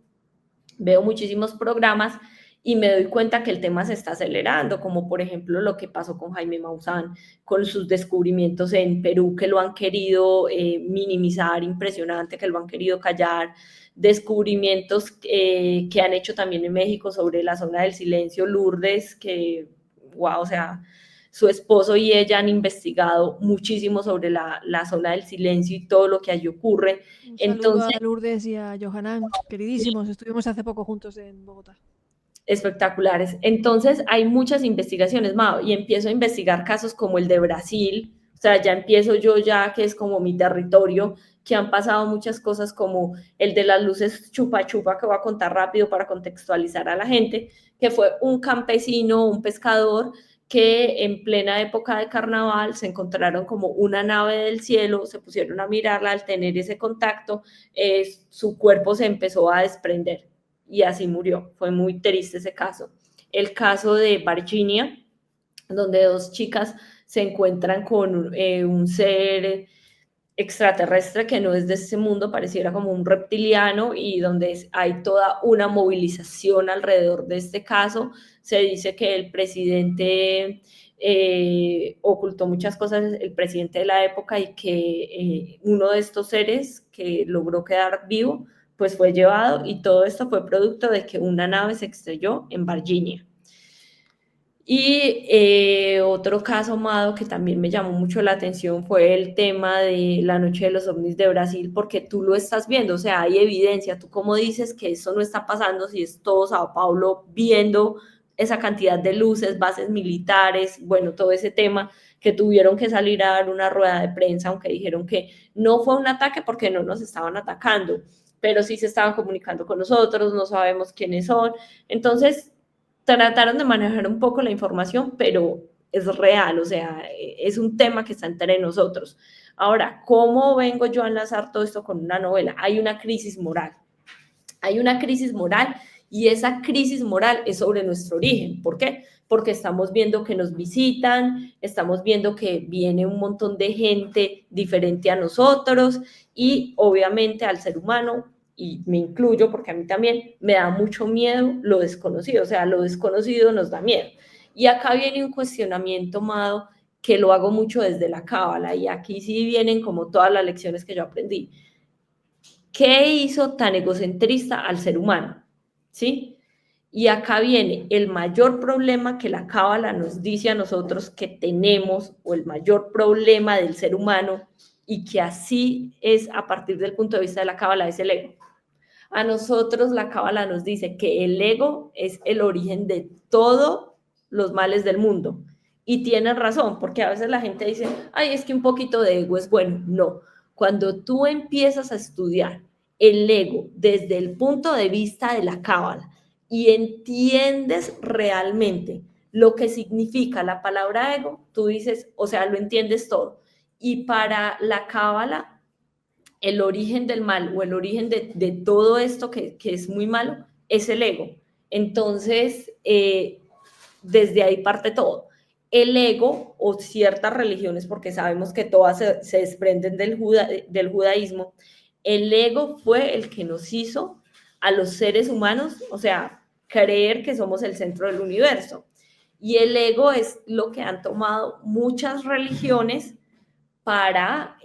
veo muchísimos programas y me doy cuenta que el tema se está acelerando, como por ejemplo lo que pasó con Jaime Maussan, con sus descubrimientos en Perú, que lo han querido minimizar, impresionante, que lo han querido callar, descubrimientos que han hecho también en México sobre la zona del silencio, Lourdes, que, wow, o sea, su esposo y ella han investigado muchísimo sobre la zona del silencio y todo lo que allí ocurre. Un saludo Entonces, a Lourdes y a Johanan, queridísimos. Estuvimos hace poco juntos en Bogotá. espectaculares. Entonces, hay muchas investigaciones, Mao, y empiezo a investigar casos como el de Brasil, o sea, ya empiezo yo ya, que es como mi territorio, que han pasado muchas cosas como el de las luces chupa chupa, que voy a contar rápido para contextualizar a la gente, que fue un campesino, un pescador, que en plena época de carnaval se encontraron como una nave del cielo, se pusieron a mirarla, al tener ese contacto, su cuerpo se empezó a desprender y así murió. Fue muy triste ese caso. El caso de Virginia, donde dos chicas se encuentran con un ser extraterrestre que no es de este mundo, pareciera como un reptiliano, y donde hay toda una movilización alrededor de este caso. Se dice que el presidente ocultó muchas cosas, el presidente de la época, y que uno de estos seres que logró quedar vivo, pues fue llevado, y todo esto fue producto de que una nave se estrelló en Virginia. Y otro caso, Amado, que también me llamó mucho la atención fue el tema de la noche de los ovnis de Brasil, porque tú lo estás viendo, o sea, hay evidencia. ¿Tú cómo dices que eso no está pasando si es todo Sao Paulo viendo esa cantidad de luces, bases militares, bueno, todo ese tema, que tuvieron que salir a dar una rueda de prensa, aunque dijeron que no fue un ataque porque no nos estaban atacando, pero sí se estaban comunicando con nosotros, no sabemos quiénes son? Entonces, trataron de manejar un poco la información, pero es real, o sea, es un tema que está entre nosotros. Ahora, ¿cómo vengo yo a enlazar todo esto con una novela? Hay una crisis moral. Hay una crisis moral, y esa crisis moral es sobre nuestro origen. ¿Por qué? Porque estamos viendo que nos visitan, estamos viendo que viene un montón de gente diferente a nosotros, y obviamente al ser humano, y me incluyo porque a mí también me da mucho miedo lo desconocido, o sea, lo desconocido nos da miedo. Y acá viene un cuestionamiento, Mado, que lo hago mucho desde la cábala, y aquí sí vienen como todas las lecciones que yo aprendí. ¿Qué hizo tan egocentrista al ser humano? ¿Sí? Y acá viene el mayor problema que la cábala nos dice a nosotros que tenemos, o el mayor problema del ser humano, y que así es a partir del punto de vista de la cábala, es el ego. A nosotros la cábala nos dice que el ego es el origen de todos los males del mundo. Y tienen razón, porque a veces la gente dice, ay, es que un poquito de ego es bueno. No, cuando tú empiezas a estudiar el ego desde el punto de vista de la cábala y entiendes realmente lo que significa la palabra ego, tú dices, o sea, lo entiendes todo. Y para la cábala, el origen del mal, o el origen de todo esto que es muy malo, es el ego. Entonces, desde ahí parte todo. El ego, o ciertas religiones, porque sabemos que todas se desprenden del judaísmo, el ego fue el que nos hizo a los seres humanos, o sea, creer que somos el centro del universo. Y el ego es lo que han tomado muchas religiones para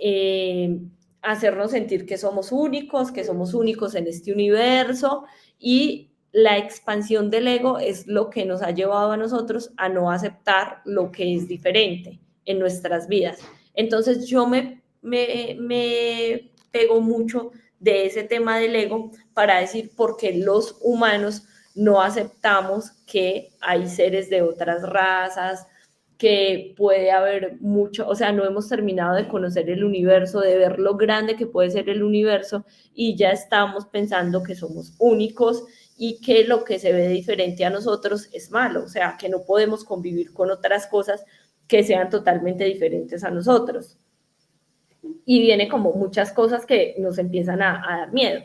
hacernos sentir que somos únicos en este universo, y la expansión del ego es lo que nos ha llevado a nosotros a no aceptar lo que es diferente en nuestras vidas. Entonces yo me pego mucho de ese tema del ego para decir por qué los humanos no aceptamos que hay seres de otras razas, que puede haber mucho, o sea, no hemos terminado de conocer el universo, de ver lo grande que puede ser el universo, y ya estamos pensando que somos únicos y que lo que se ve diferente a nosotros es malo, o sea, que no podemos convivir con otras cosas que sean totalmente diferentes a nosotros. Y viene como muchas cosas que nos empiezan a dar miedo.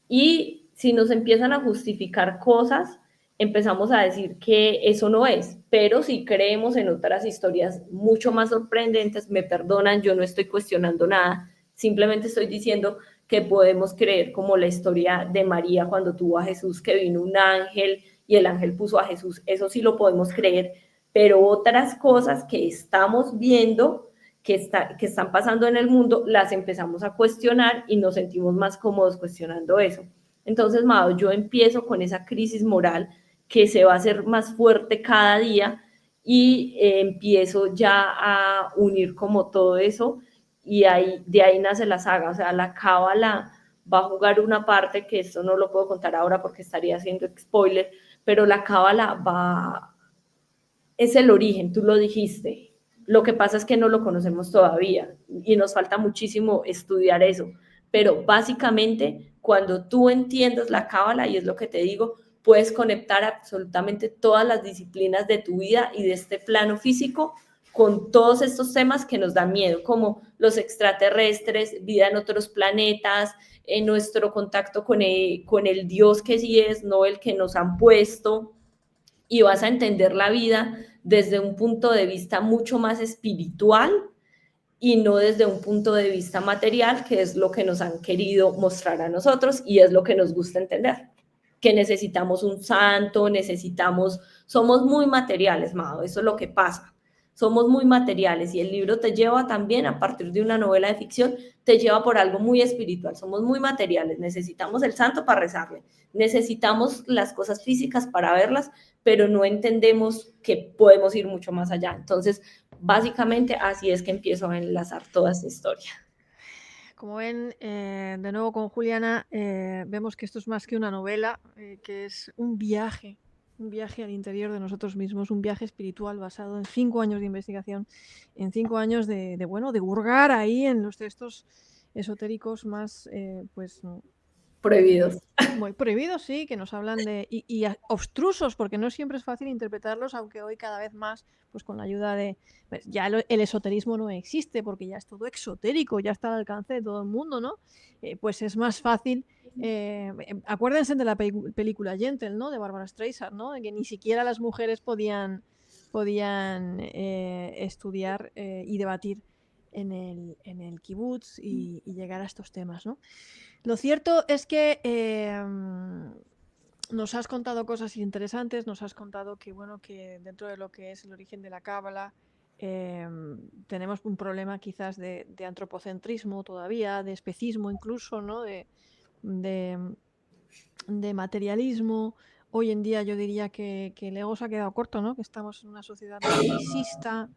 Y si nos empiezan a justificar cosas, empezamos a decir que eso no es, pero si creemos en otras historias mucho más sorprendentes, me perdonan, yo no estoy cuestionando nada, simplemente estoy diciendo que podemos creer como la historia de María cuando tuvo a Jesús, que vino un ángel y el ángel puso a Jesús. Eso sí lo podemos creer, pero otras cosas que estamos viendo, que están pasando en el mundo, las empezamos a cuestionar y nos sentimos más cómodos cuestionando eso. Entonces, Mado, yo empiezo con esa crisis moral que se va a hacer más fuerte cada día y empiezo ya a unir como todo eso y de ahí nace la saga. O sea, la cábala va a jugar una parte que esto no lo puedo contar ahora porque estaría haciendo spoiler, pero la cábala es el origen, tú lo dijiste. Lo que pasa es que no lo conocemos todavía y nos falta muchísimo estudiar eso. Pero básicamente, cuando tú entiendes la cábala, y es lo que te digo, puedes conectar absolutamente todas las disciplinas de tu vida y de este plano físico con todos estos temas que nos dan miedo, como los extraterrestres, vida en otros planetas, en nuestro contacto con el Dios que sí es, no el que nos han puesto, y vas a entender la vida desde un punto de vista mucho más espiritual y no desde un punto de vista material, que es lo que nos han querido mostrar a nosotros y es lo que nos gusta entender. Que necesitamos un santo, somos muy materiales, Mado, eso es lo que pasa. Somos muy materiales y el libro te lleva también, a partir de una novela de ficción, te lleva por algo muy espiritual. Somos muy materiales, necesitamos el santo para rezarle, necesitamos las cosas físicas para verlas, pero no entendemos que podemos ir mucho más allá. Entonces, básicamente así es que empiezo a enlazar toda esta historia. Como ven, de nuevo con Juliana, vemos que esto es más que una novela, que es un viaje al interior de nosotros mismos, un viaje espiritual basado en 5 años de investigación, en 5 años de hurgar ahí en los textos esotéricos más, pues... Prohibidos. Muy prohibidos, sí, que nos hablan de... Y obstrusos, porque no siempre es fácil interpretarlos, aunque hoy cada vez más, pues con la ayuda de... Pues ya el esoterismo no existe, porque ya es todo exotérico, ya está al alcance de todo el mundo, ¿no? Pues es más fácil... acuérdense de la película Gentle, ¿no? De Barbara Streisand, ¿no? De que ni siquiera las mujeres podían estudiar y debatir en el kibutz y llegar a estos temas, ¿no? Lo cierto es que nos has contado cosas interesantes, nos has contado que, bueno, que dentro de lo que es el origen de la cábala tenemos un problema quizás de antropocentrismo todavía, de especismo incluso, ¿no? De materialismo. Hoy en día yo diría que el ego se ha quedado corto, ¿no? Que estamos en una sociedad narcisista,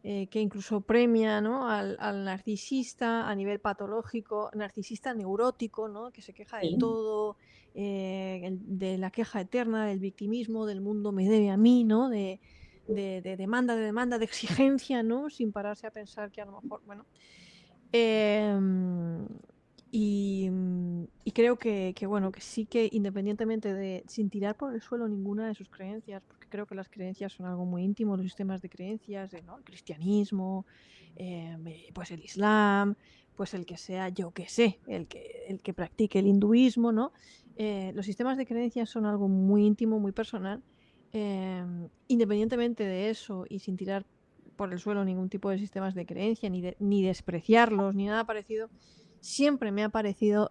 que incluso premia, ¿no? al narcisista a nivel patológico, narcisista neurótico, ¿no? Que se queja de todo, de la queja eterna, del victimismo, del mundo me debe a mí, ¿no? De demanda, de exigencia, ¿no? Sin pararse a pensar que a lo mejor, bueno... Y creo que, bueno, que sí que independientemente de, sin tirar por el suelo ninguna de sus creencias, porque creo que las creencias son algo muy íntimo, los sistemas de creencias, ¿no? El cristianismo, pues el islam, pues el que sea, yo que sé, el que practique el hinduismo, ¿no? Los sistemas de creencias son algo muy íntimo, muy personal. Independientemente de eso y sin tirar por el suelo ningún tipo de sistemas de creencia, ni despreciarlos, ni nada parecido, siempre me ha parecido,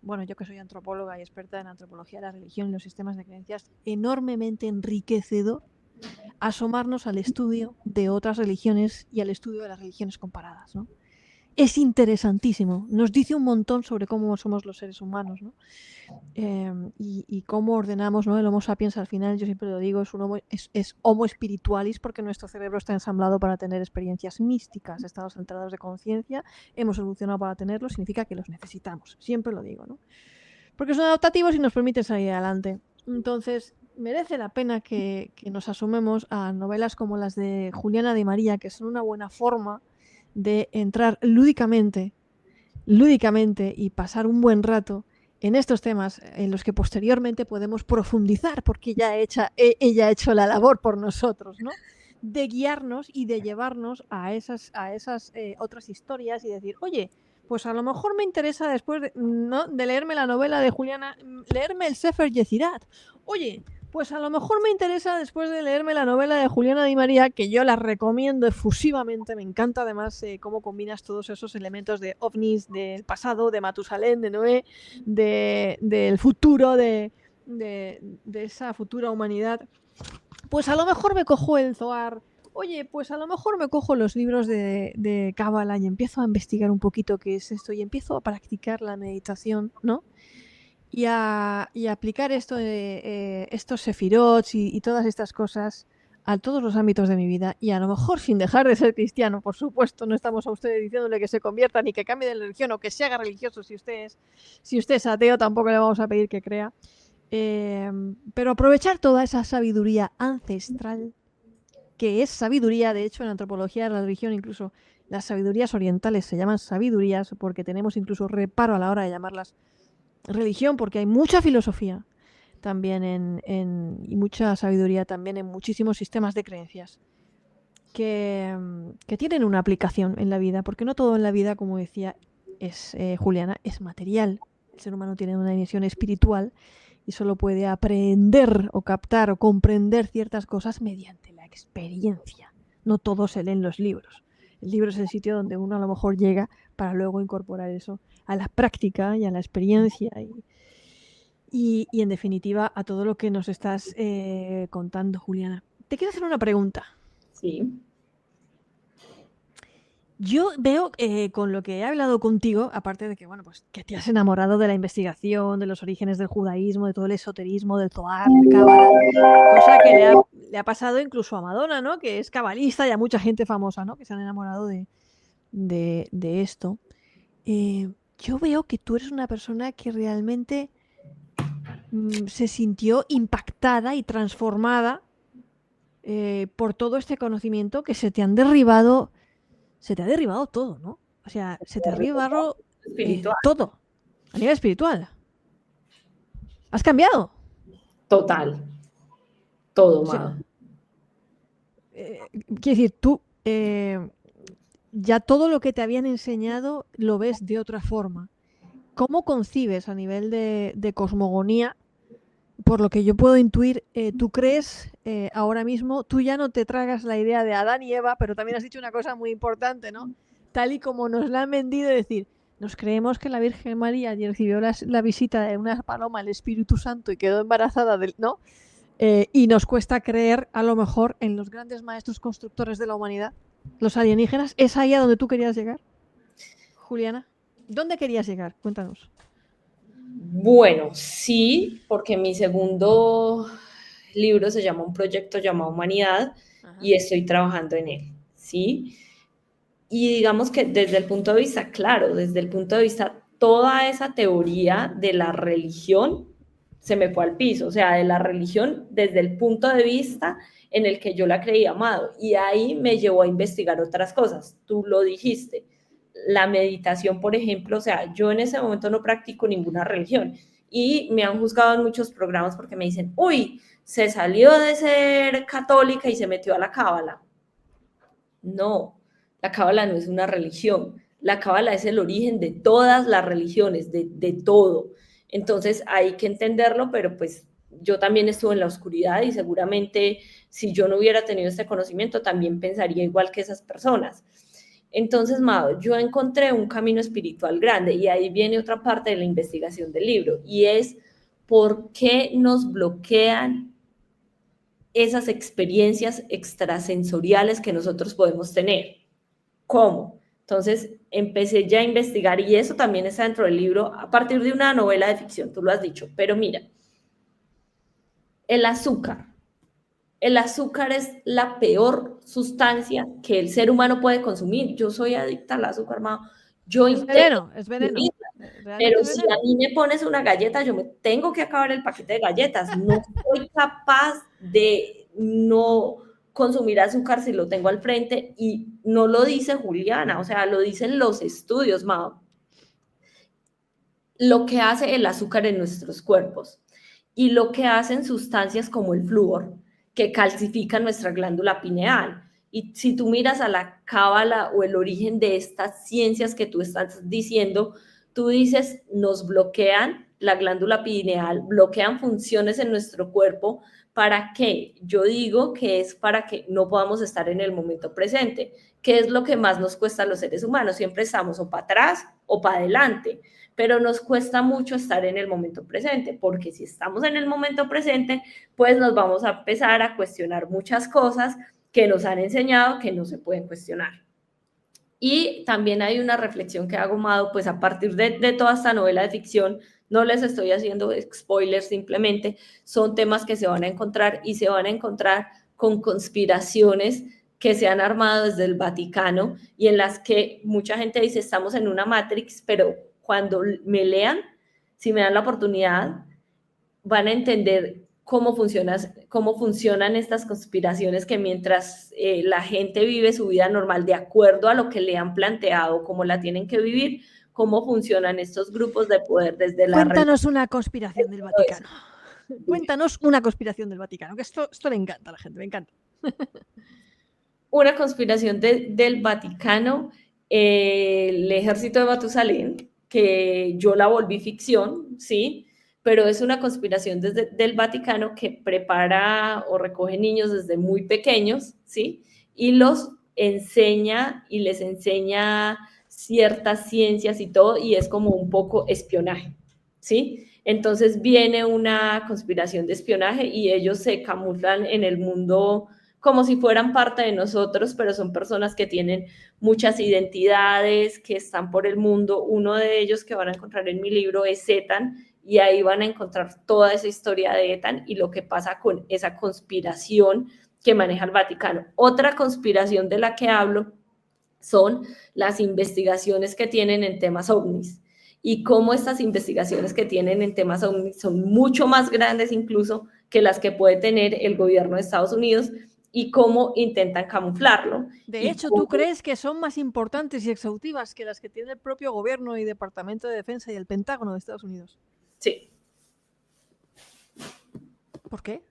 bueno, yo que soy antropóloga y experta en antropología de la religión y los sistemas de creencias, enormemente enriquecedor asomarnos al estudio de otras religiones y al estudio de las religiones comparadas, ¿no? Es interesantísimo, nos dice un montón sobre cómo somos los seres humanos, ¿no? Y cómo ordenamos, ¿no? El Homo sapiens al final, yo siempre lo digo, es Homo spiritualis porque nuestro cerebro está ensamblado para tener experiencias místicas, estados alterados de conciencia, hemos evolucionado para tenerlos, significa que los necesitamos, siempre lo digo, ¿no? Porque son adaptativos y nos permiten salir adelante. Entonces, merece la pena que nos asomemos a novelas como las de Juliana Di María, que son una buena forma de entrar lúdicamente y pasar un buen rato en estos temas en los que posteriormente podemos profundizar porque ella ha hecho la labor por nosotros, ¿no? De guiarnos y de llevarnos a esas otras historias y decir, oye, pues a lo mejor me interesa después de leerme la novela de Juliana, leerme el Sefer Yezirat. Oye, pues a lo mejor me interesa después de leerme la novela de Juliana Di María, que yo la recomiendo efusivamente, me encanta además cómo combinas todos esos elementos de ovnis, del pasado, de Matusalén, de Noé, del futuro, de de esa futura humanidad, pues a lo mejor me cojo el Zohar, oye, pues a lo mejor me cojo los libros de Cábala y empiezo a investigar un poquito qué es esto y empiezo a practicar la meditación, ¿no? Y a aplicar estos sefirots y todas estas cosas a todos los ámbitos de mi vida, y a lo mejor sin dejar de ser cristiano, por supuesto. No estamos a ustedes diciéndole que se convierta ni que cambie de religión o que se haga religioso. Si usted es ateo, tampoco le vamos a pedir que crea. Pero aprovechar toda esa sabiduría ancestral, que es sabiduría. De hecho, en antropología de la religión, incluso las sabidurías orientales se llaman sabidurías, porque tenemos incluso reparo a la hora de llamarlas religión, porque hay mucha filosofía también y mucha sabiduría también en muchísimos sistemas de creencias que tienen una aplicación en la vida, porque no todo en la vida, como decía Juliana, es material. El ser humano tiene una dimensión espiritual y solo puede aprender o captar o comprender ciertas cosas mediante la experiencia. No todo se lee en los libros. El libro es el sitio donde uno a lo mejor llega para luego incorporar eso a la práctica y a la experiencia y en definitiva a todo lo que nos estás contando, Juliana. Te quiero hacer una pregunta. Sí. Yo veo con lo que he hablado contigo, aparte de que, bueno, pues que te has enamorado de la investigación, de los orígenes del judaísmo, de todo el esoterismo, del Zohar, del Cábala, cosa que le ha pasado incluso a Madonna, ¿no? Que es cabalista, y a mucha gente famosa, ¿no? Que se han enamorado de esto. Yo veo que tú eres una persona que realmente se sintió impactada y transformada por todo este conocimiento que se te ha derribado todo, ¿no? O sea, se te ha derribado Espiritual. todo, a nivel espiritual. ¿Has cambiado? Total. Todo, O sea, Mado. quiero decir, tú ya todo lo que te habían enseñado lo ves de otra forma. ¿Cómo concibes a nivel de cosmogonía? Por lo que yo puedo intuir, tú crees ahora mismo, tú ya no te tragas la idea de Adán y Eva, pero también has dicho una cosa muy importante, ¿no? Tal y como nos la han vendido, es decir, nos creemos que la Virgen María recibió la visita de una paloma, el Espíritu Santo, y quedó embarazada, ¿no? Y nos cuesta creer, a lo mejor, en los grandes maestros constructores de la humanidad, los alienígenas. ¿Es ahí a donde tú querías llegar, Juliana? ¿Dónde querías llegar? Cuéntanos. Bueno, sí, porque mi segundo libro se llama Un proyecto llamado Humanidad. Ajá. Y estoy trabajando en él, ¿sí? Y digamos que desde el punto de vista, claro, desde el punto de vista, toda esa teoría de la religión se me fue al piso, o sea, de la religión desde el punto de vista en el que yo la creía amado. Y ahí me llevó a investigar otras cosas. Tú lo dijiste, la meditación, por ejemplo, o sea, yo en ese momento no practico ninguna religión y me han juzgado en muchos programas porque me dicen, uy, se salió de ser católica y se metió a la cábala. No, la cábala no es una religión, la cábala es el origen de todas las religiones, de todo. Entonces hay que entenderlo, pero pues yo también estuve en la oscuridad y seguramente si yo no hubiera tenido este conocimiento también pensaría igual que esas personas. Entonces, Mado, yo encontré un camino espiritual grande y ahí viene otra parte de la investigación del libro y es por qué nos bloquean esas experiencias extrasensoriales que nosotros podemos tener. ¿Cómo? Entonces empecé ya a investigar y eso también está dentro del libro a partir de una novela de ficción, tú lo has dicho, pero mira, el azúcar. El azúcar es la peor sustancia que el ser humano puede consumir. Yo soy adicta al azúcar, hermano. Yo es veneno, es veneno. Pero si a mí me pones una galleta, yo me tengo que acabar el paquete de galletas. No soy capaz de no consumir azúcar si lo tengo al frente y no lo dice Juliana, o sea, lo dicen los estudios, Mao. Lo que hace el azúcar en nuestros cuerpos y lo que hacen sustancias como el flúor, que calcifican nuestra glándula pineal. Y si tú miras a la cábala o el origen de estas ciencias que tú estás diciendo, tú dices, nos bloquean la glándula pineal, bloquean funciones en nuestro cuerpo. ¿Para qué? Yo digo que es para que no podamos estar en el momento presente. ¿Qué es lo que más nos cuesta a los seres humanos? Siempre estamos o para atrás o para adelante. pero nos cuesta mucho estar en el momento presente, porque si estamos en el momento presente, pues nos vamos a empezar a cuestionar muchas cosas que nos han enseñado que no se pueden cuestionar. Y también hay una reflexión que hago, Mado, pues a partir de toda esta novela de ficción, no les estoy haciendo spoilers, simplemente son temas que se van a encontrar y se van a encontrar con conspiraciones que se han armado desde el Vaticano y en las que mucha gente dice estamos en una Matrix, pero cuando me lean, si me dan la oportunidad, van a entender cómo funcionan estas conspiraciones que mientras la gente vive su vida normal de acuerdo a lo que le han planteado, cómo la tienen que vivir, cómo funcionan estos grupos de poder desde la... Cuéntanos una conspiración del Vaticano. Cuéntanos una conspiración del Vaticano, que esto le encanta a la gente, me encanta. Una conspiración del Vaticano, el ejército de Matusalén, que yo la volví ficción, ¿sí? Pero es una conspiración del Vaticano que prepara o recoge niños desde muy pequeños, ¿sí? Y los enseña y les enseña ciertas ciencias y todo, y es como un poco espionaje, ¿sí? Entonces viene una conspiración de espionaje y ellos se camuflan en el mundo como si fueran parte de nosotros, pero son personas que tienen muchas identidades, que están por el mundo. Uno de ellos que van a encontrar en mi libro es Ethan, y ahí van a encontrar toda esa historia de Ethan y lo que pasa con esa conspiración que maneja el Vaticano. Otra conspiración de la que hablo son las investigaciones que tienen en temas ovnis y cómo estas investigaciones que tienen en temas ovnis son mucho más grandes incluso que las que puede tener el gobierno de Estados Unidos y cómo intentan camuflarlo. De hecho, ¿tú crees que son más importantes y exhaustivas que las que tiene el propio gobierno y Departamento de Defensa y el Pentágono de Estados Unidos? Sí. ¿Por qué?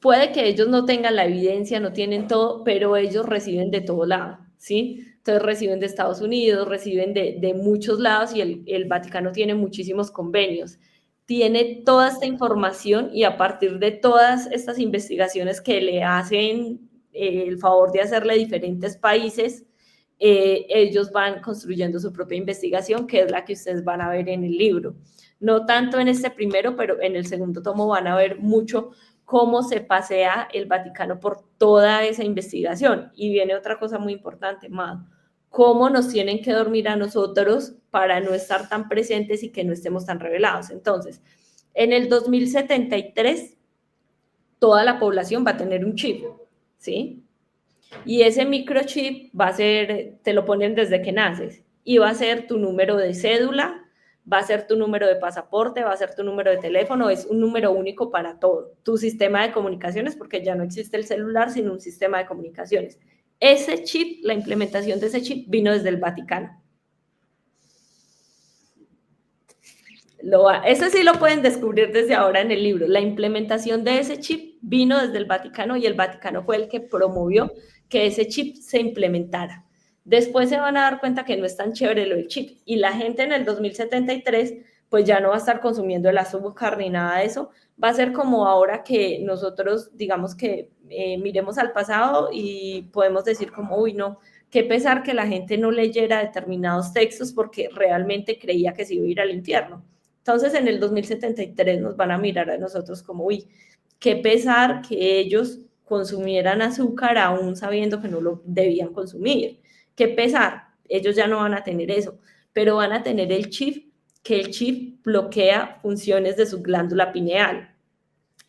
Puede que ellos no tengan la evidencia, no tienen todo, pero ellos reciben de todo lado, ¿sí? Entonces reciben de Estados Unidos, reciben de muchos lados y el Vaticano tiene muchísimos convenios. Tiene toda esta información y a partir de todas estas investigaciones que le hacen el favor de hacerle a diferentes países, ellos van construyendo su propia investigación, que es la que ustedes van a ver en el libro. No tanto en este primero, pero en el segundo tomo van a ver mucho cómo se pasea el Vaticano por toda esa investigación. Y viene otra cosa muy importante, Mado, cómo nos tienen que dormir a nosotros para no estar tan presentes y que no estemos tan revelados. Entonces, en el 2073, toda la población va a tener un chip, ¿sí? Y ese microchip va a ser, te lo ponen desde que naces, y va a ser tu número de cédula, va a ser tu número de pasaporte, va a ser tu número de teléfono, es un número único para todo. Tu sistema de comunicaciones, porque ya no existe el celular, sino un sistema de comunicaciones. Ese chip, la implementación de ese chip vino desde el Vaticano. Eso sí lo pueden descubrir desde ahora en el libro. La implementación de ese chip vino desde el Vaticano y el Vaticano fue el que promovió que ese chip se implementara. Después se van a dar cuenta que no es tan chévere lo del chip y la gente en el 2073 pues ya no va a estar consumiendo el azúcar ni nada de eso. Va a ser como ahora que nosotros digamos que miremos al pasado y podemos decir como, uy, no, qué pesar que la gente no leyera determinados textos porque realmente creía que se iba a ir al infierno. Entonces, en el 2073 nos van a mirar a nosotros como, uy, qué pesar que ellos consumieran azúcar aún sabiendo que no lo debían consumir. Qué pesar, ellos ya no van a tener eso, pero van a tener el chip, que el chip bloquea funciones de su glándula pineal.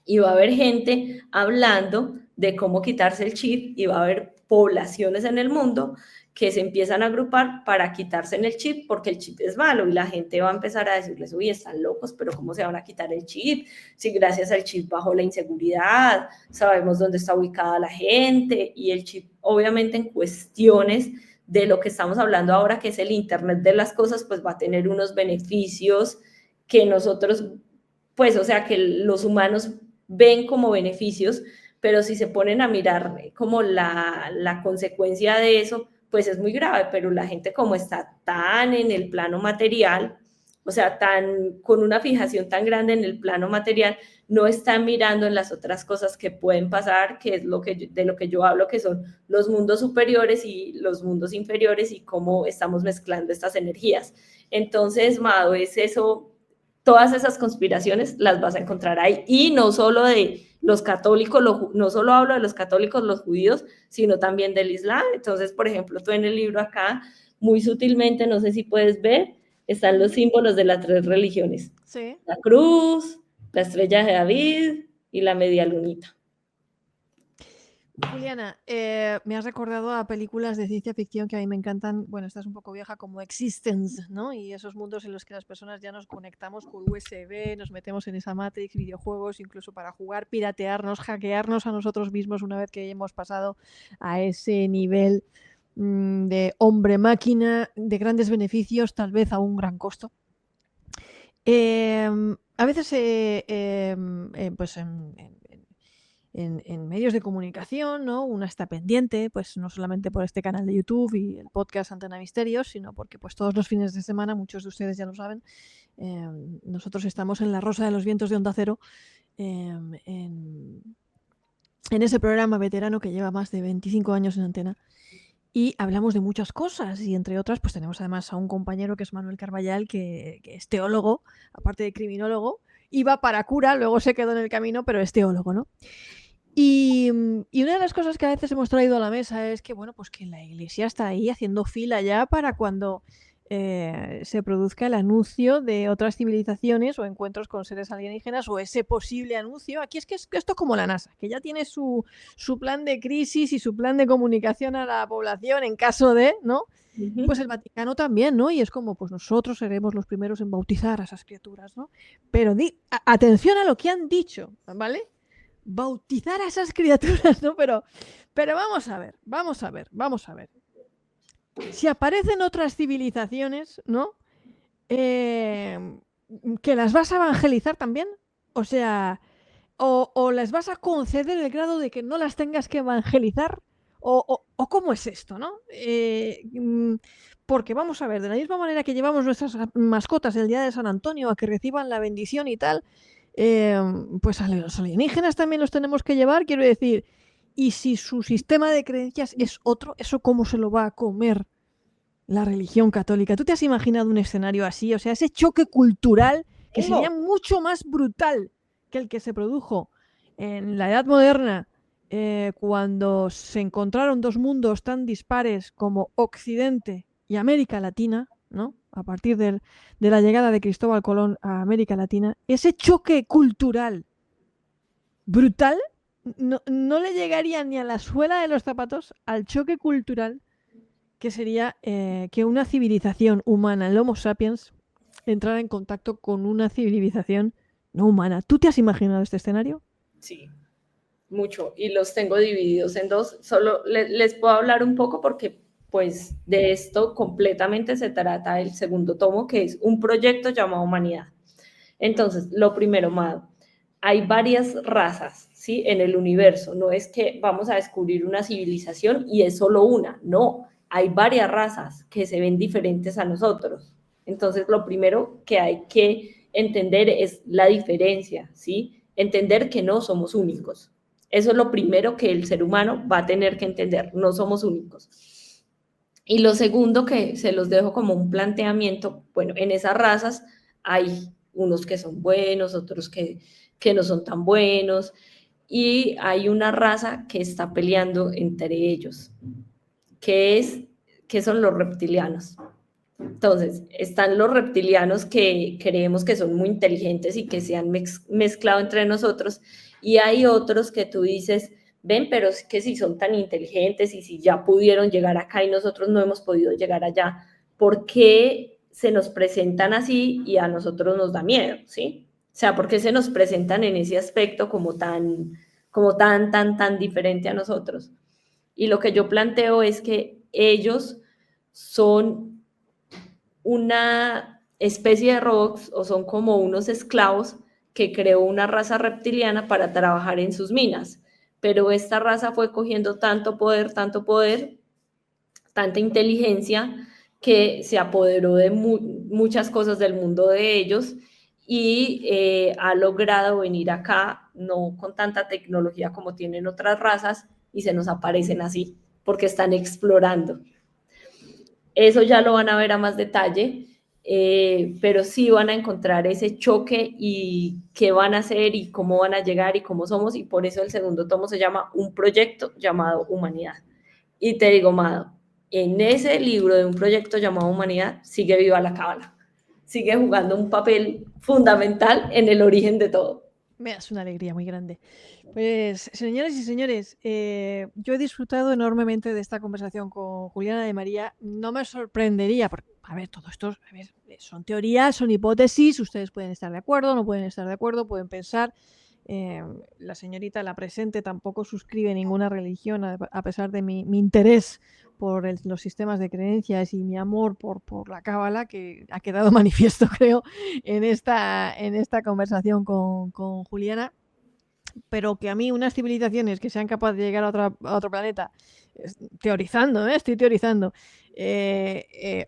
Y va a haber gente hablando de cómo quitarse el chip y va a haber poblaciones en el mundo que se empiezan a agrupar para quitarse en el chip porque el chip es malo y la gente va a empezar a decirles, uy, están locos, pero ¿cómo se van a quitar el chip? Si gracias al chip bajó la inseguridad, sabemos dónde está ubicada la gente y el chip obviamente en cuestiones de lo que estamos hablando ahora, que es el Internet de las cosas, pues va a tener unos beneficios que nosotros, pues, o sea, que los humanos ven como beneficios, pero si se ponen a mirar como la consecuencia de eso, pues es muy grave, pero la gente como está tan en el plano material, o sea, con una fijación tan grande en el plano material, no están mirando en las otras cosas que pueden pasar, que es de lo que yo hablo, que son los mundos superiores y los mundos inferiores y cómo estamos mezclando estas energías. Entonces, Mado, es eso, todas esas conspiraciones las vas a encontrar ahí, y no solo de los católicos, no solo hablo de los católicos, los judíos, sino también del Islam. Entonces, por ejemplo, tú en el libro acá, muy sutilmente, no sé si puedes ver, están los símbolos de las 3 religiones. Sí. La cruz, la estrella de David y la media lunita. Juliana, me has recordado a películas de ciencia ficción que a mí me encantan. Bueno, esta es un poco vieja, como Existence, ¿no? Y esos mundos en los que las personas ya nos conectamos con USB, nos metemos en esa Matrix, videojuegos, incluso para jugar, piratearnos, hackearnos a nosotros mismos una vez que hemos pasado a ese nivel de hombre-máquina, de grandes beneficios, tal vez a un gran costo. A veces, pues en medios de comunicación, ¿no? Una está pendiente, pues no solamente por este canal de YouTube y el podcast Antena Misterios, sino porque pues todos los fines de semana, muchos de ustedes ya lo saben, nosotros estamos en La Rosa de los Vientos de Onda Cero, en ese programa veterano que lleva más de 25 años en antena. Y hablamos de muchas cosas, y entre otras, pues tenemos además a un compañero que es Manuel Carballal, que es teólogo, aparte de criminólogo, iba para cura, luego se quedó en el camino, pero es teólogo, ¿no? Y una de las cosas que a veces hemos traído a la mesa es que, bueno, pues que la Iglesia está ahí haciendo fila ya para cuando se produzca el anuncio de otras civilizaciones o encuentros con seres alienígenas, o ese posible anuncio. Aquí es que esto es como la NASA, que ya tiene su plan de crisis y su plan de comunicación a la población en caso de, ¿no? Pues el Vaticano también, ¿no? Y es como, pues nosotros seremos los primeros en bautizar a esas criaturas, ¿no? Pero atención a lo que han dicho, ¿vale? Bautizar a esas criaturas, ¿no? Pero vamos a ver, vamos a ver, vamos a ver. Si aparecen otras civilizaciones, ¿no? ¿Que las vas a evangelizar también? O sea, o les vas a conceder el grado de que no las tengas que evangelizar, o cómo es esto, ¿no? Porque vamos a ver, de la misma manera que llevamos nuestras mascotas el día de San Antonio a que reciban la bendición y tal, pues a los alienígenas también los tenemos que llevar, quiero decir. Y si su sistema de creencias es otro, ¿eso cómo se lo va a comer la religión católica? ¿Tú te has imaginado un escenario así? O sea, ese choque cultural que sería mucho más brutal que el que se produjo en la Edad Moderna, cuando se encontraron dos mundos tan dispares como Occidente y América Latina, ¿no? A partir de la llegada de Cristóbal Colón a América Latina. Ese choque cultural brutal no le llegaría ni a la suela de los zapatos al choque cultural que sería que una civilización humana, el Homo sapiens, entrara en contacto con una civilización no humana. ¿Tú te has imaginado este escenario? Sí, mucho, y los tengo divididos en dos. Solo les puedo hablar un poco porque pues de esto completamente se trata el segundo tomo, que es un proyecto llamado Humanidad. Entonces, lo primero, Mado, hay varias razas, ¿sí? En el universo. No es que vamos a descubrir una civilización y es solo una, no. Hay varias razas que se ven diferentes a nosotros. Entonces, lo primero que hay que entender es la diferencia, ¿sí? Entender que no somos únicos. Eso es lo primero que el ser humano va a tener que entender, no somos únicos. Y lo segundo, que se los dejo como un planteamiento, bueno, en esas razas hay unos que son buenos, otros que no son tan buenos, y hay una raza que está peleando entre ellos, que son los reptilianos. Entonces, están los reptilianos que creemos que son muy inteligentes y que se han mezclado entre nosotros, y hay otros que tú dices, ven, pero es que si son tan inteligentes y si ya pudieron llegar acá y nosotros no hemos podido llegar allá, ¿por qué se nos presentan así y a nosotros nos da miedo? ¿Sí? O sea, ¿por qué se nos presentan en ese aspecto como tan diferente a nosotros? Y lo que yo planteo es que ellos son una especie de robots, o son como unos esclavos que creó una raza reptiliana para trabajar en sus minas. Pero esta raza fue cogiendo tanto poder, tanta inteligencia, que se apoderó de muchas cosas del mundo de ellos y ha logrado venir acá, no con tanta tecnología como tienen otras razas, y se nos aparecen así, porque están explorando. Eso ya lo van a ver a más detalle, pero sí van a encontrar ese choque y qué van a hacer y cómo van a llegar y cómo somos, y por eso el segundo tomo se llama Un proyecto llamado Humanidad. Y te digo, Mado, en ese libro de Un proyecto llamado Humanidad sigue viva la cábala, sigue jugando un papel fundamental en el origen de todo. Me das una alegría muy grande. Pues, señoras y señores, yo he disfrutado enormemente de esta conversación con Juliana de María. No me sorprendería, porque, a ver, todo esto a ver, son teorías, son hipótesis, ustedes pueden estar de acuerdo, no pueden estar de acuerdo, pueden pensar. La señorita, la presente, tampoco suscribe ninguna religión, a pesar de mi interés por los sistemas de creencias y mi amor por la cábala, que ha quedado manifiesto, creo, en esta conversación con Juliana. Pero que a mí unas civilizaciones que sean capaces de llegar a otro planeta, teorizando, estoy teorizando,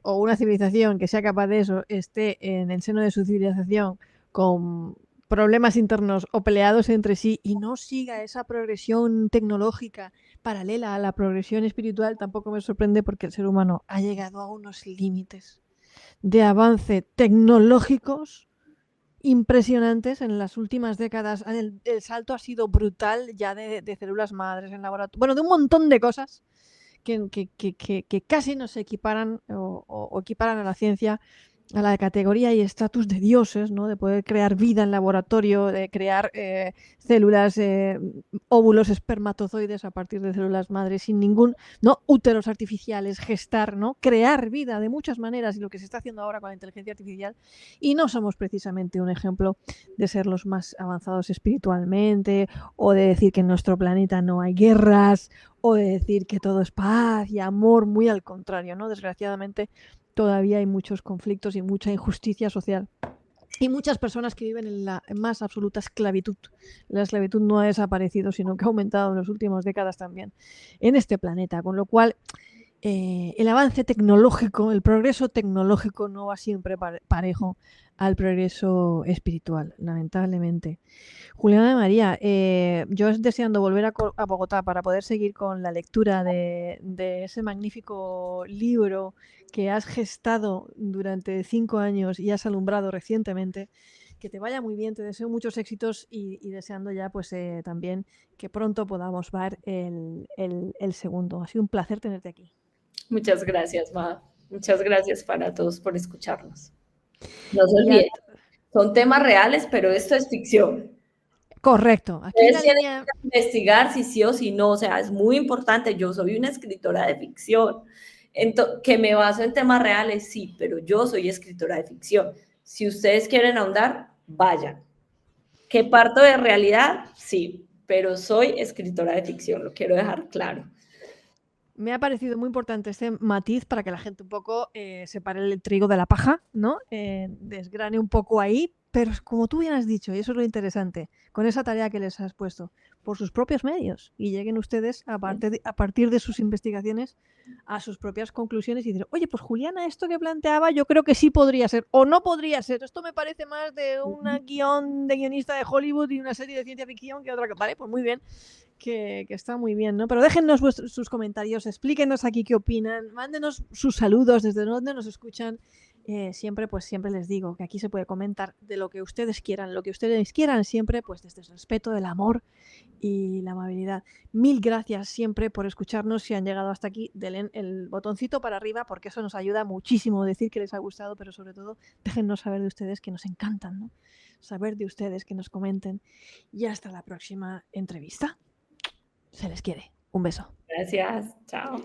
o una civilización que sea capaz de eso esté en el seno de su civilización con problemas internos o peleados entre sí y no siga esa progresión tecnológica paralela a la progresión espiritual, tampoco me sorprende, porque el ser humano ha llegado a unos límites de avance tecnológicos impresionantes en las últimas décadas. El salto ha sido brutal ya de células madres en laboratorio, bueno, de un montón de cosas que casi nos equiparan o equiparan a la ciencia, a la categoría y estatus de dioses, ¿no? De poder crear vida en laboratorio, de crear células, óvulos, espermatozoides a partir de células madres sin ningún, ¿no? Úteros artificiales, gestar, ¿no? Crear vida de muchas maneras, y lo que se está haciendo ahora con la inteligencia artificial. Y no somos precisamente un ejemplo de ser los más avanzados espiritualmente, o de decir que en nuestro planeta no hay guerras, o de decir que todo es paz y amor. Muy al contrario, ¿no? Desgraciadamente todavía hay muchos conflictos y mucha injusticia social y muchas personas que viven en la más absoluta esclavitud. La esclavitud no ha desaparecido, sino que ha aumentado en las últimas décadas también en este planeta, con lo cual el avance tecnológico, el progreso tecnológico no va siempre parejo al progreso espiritual, lamentablemente. Juliana de María, yo deseando volver a Bogotá para poder seguir con la lectura de ese magnífico libro que has gestado durante 5 años y has alumbrado recientemente. Que te vaya muy bien, te deseo muchos éxitos y deseando ya pues también que pronto podamos ver el segundo. Ha sido un placer tenerte aquí. Muchas gracias, Ma. Muchas gracias para todos por escucharnos. No se Y olviden, ya, son temas reales, pero esto es ficción. correcto, aquí Ustedes la tienen línea. que investigar si sí o si no, o sea, es muy importante. Yo soy una escritora de ficción, que me baso en temas reales, sí, pero yo soy escritora de ficción. Si ustedes quieren ahondar, vayan. ¿Que parto de realidad? Sí, pero soy escritora de ficción, lo quiero dejar claro. Me ha parecido muy importante este matiz para que la gente un poco separe el trigo de la paja, ¿no? Desgrane un poco ahí, pero como tú bien has dicho, y eso es lo interesante, con esa tarea que les has puesto, por sus propios medios, y lleguen ustedes, a partir de sus investigaciones, a sus propias conclusiones y decir, oye, pues Juliana, esto que planteaba yo creo que sí podría ser, o no podría ser, esto me parece más de un guión de guionista de Hollywood y una serie de ciencia ficción que otra cosa. Vale, pues muy bien. Que está muy bien, ¿no? Pero déjennos sus comentarios, explíquenos aquí qué opinan, mándenos sus saludos desde donde nos escuchan. Siempre, pues siempre les digo que aquí se puede comentar de lo que ustedes quieran, siempre, pues desde el respeto, el amor y la amabilidad. Mil gracias siempre por escucharnos. Si han llegado hasta aquí, denle el botoncito para arriba, porque eso nos ayuda muchísimo a decir que les ha gustado, pero sobre todo déjennos saber de ustedes, que nos encantan, ¿no? Saber de ustedes, que nos comenten. Y hasta la próxima entrevista. Se les quiere. Un beso. Gracias, chao.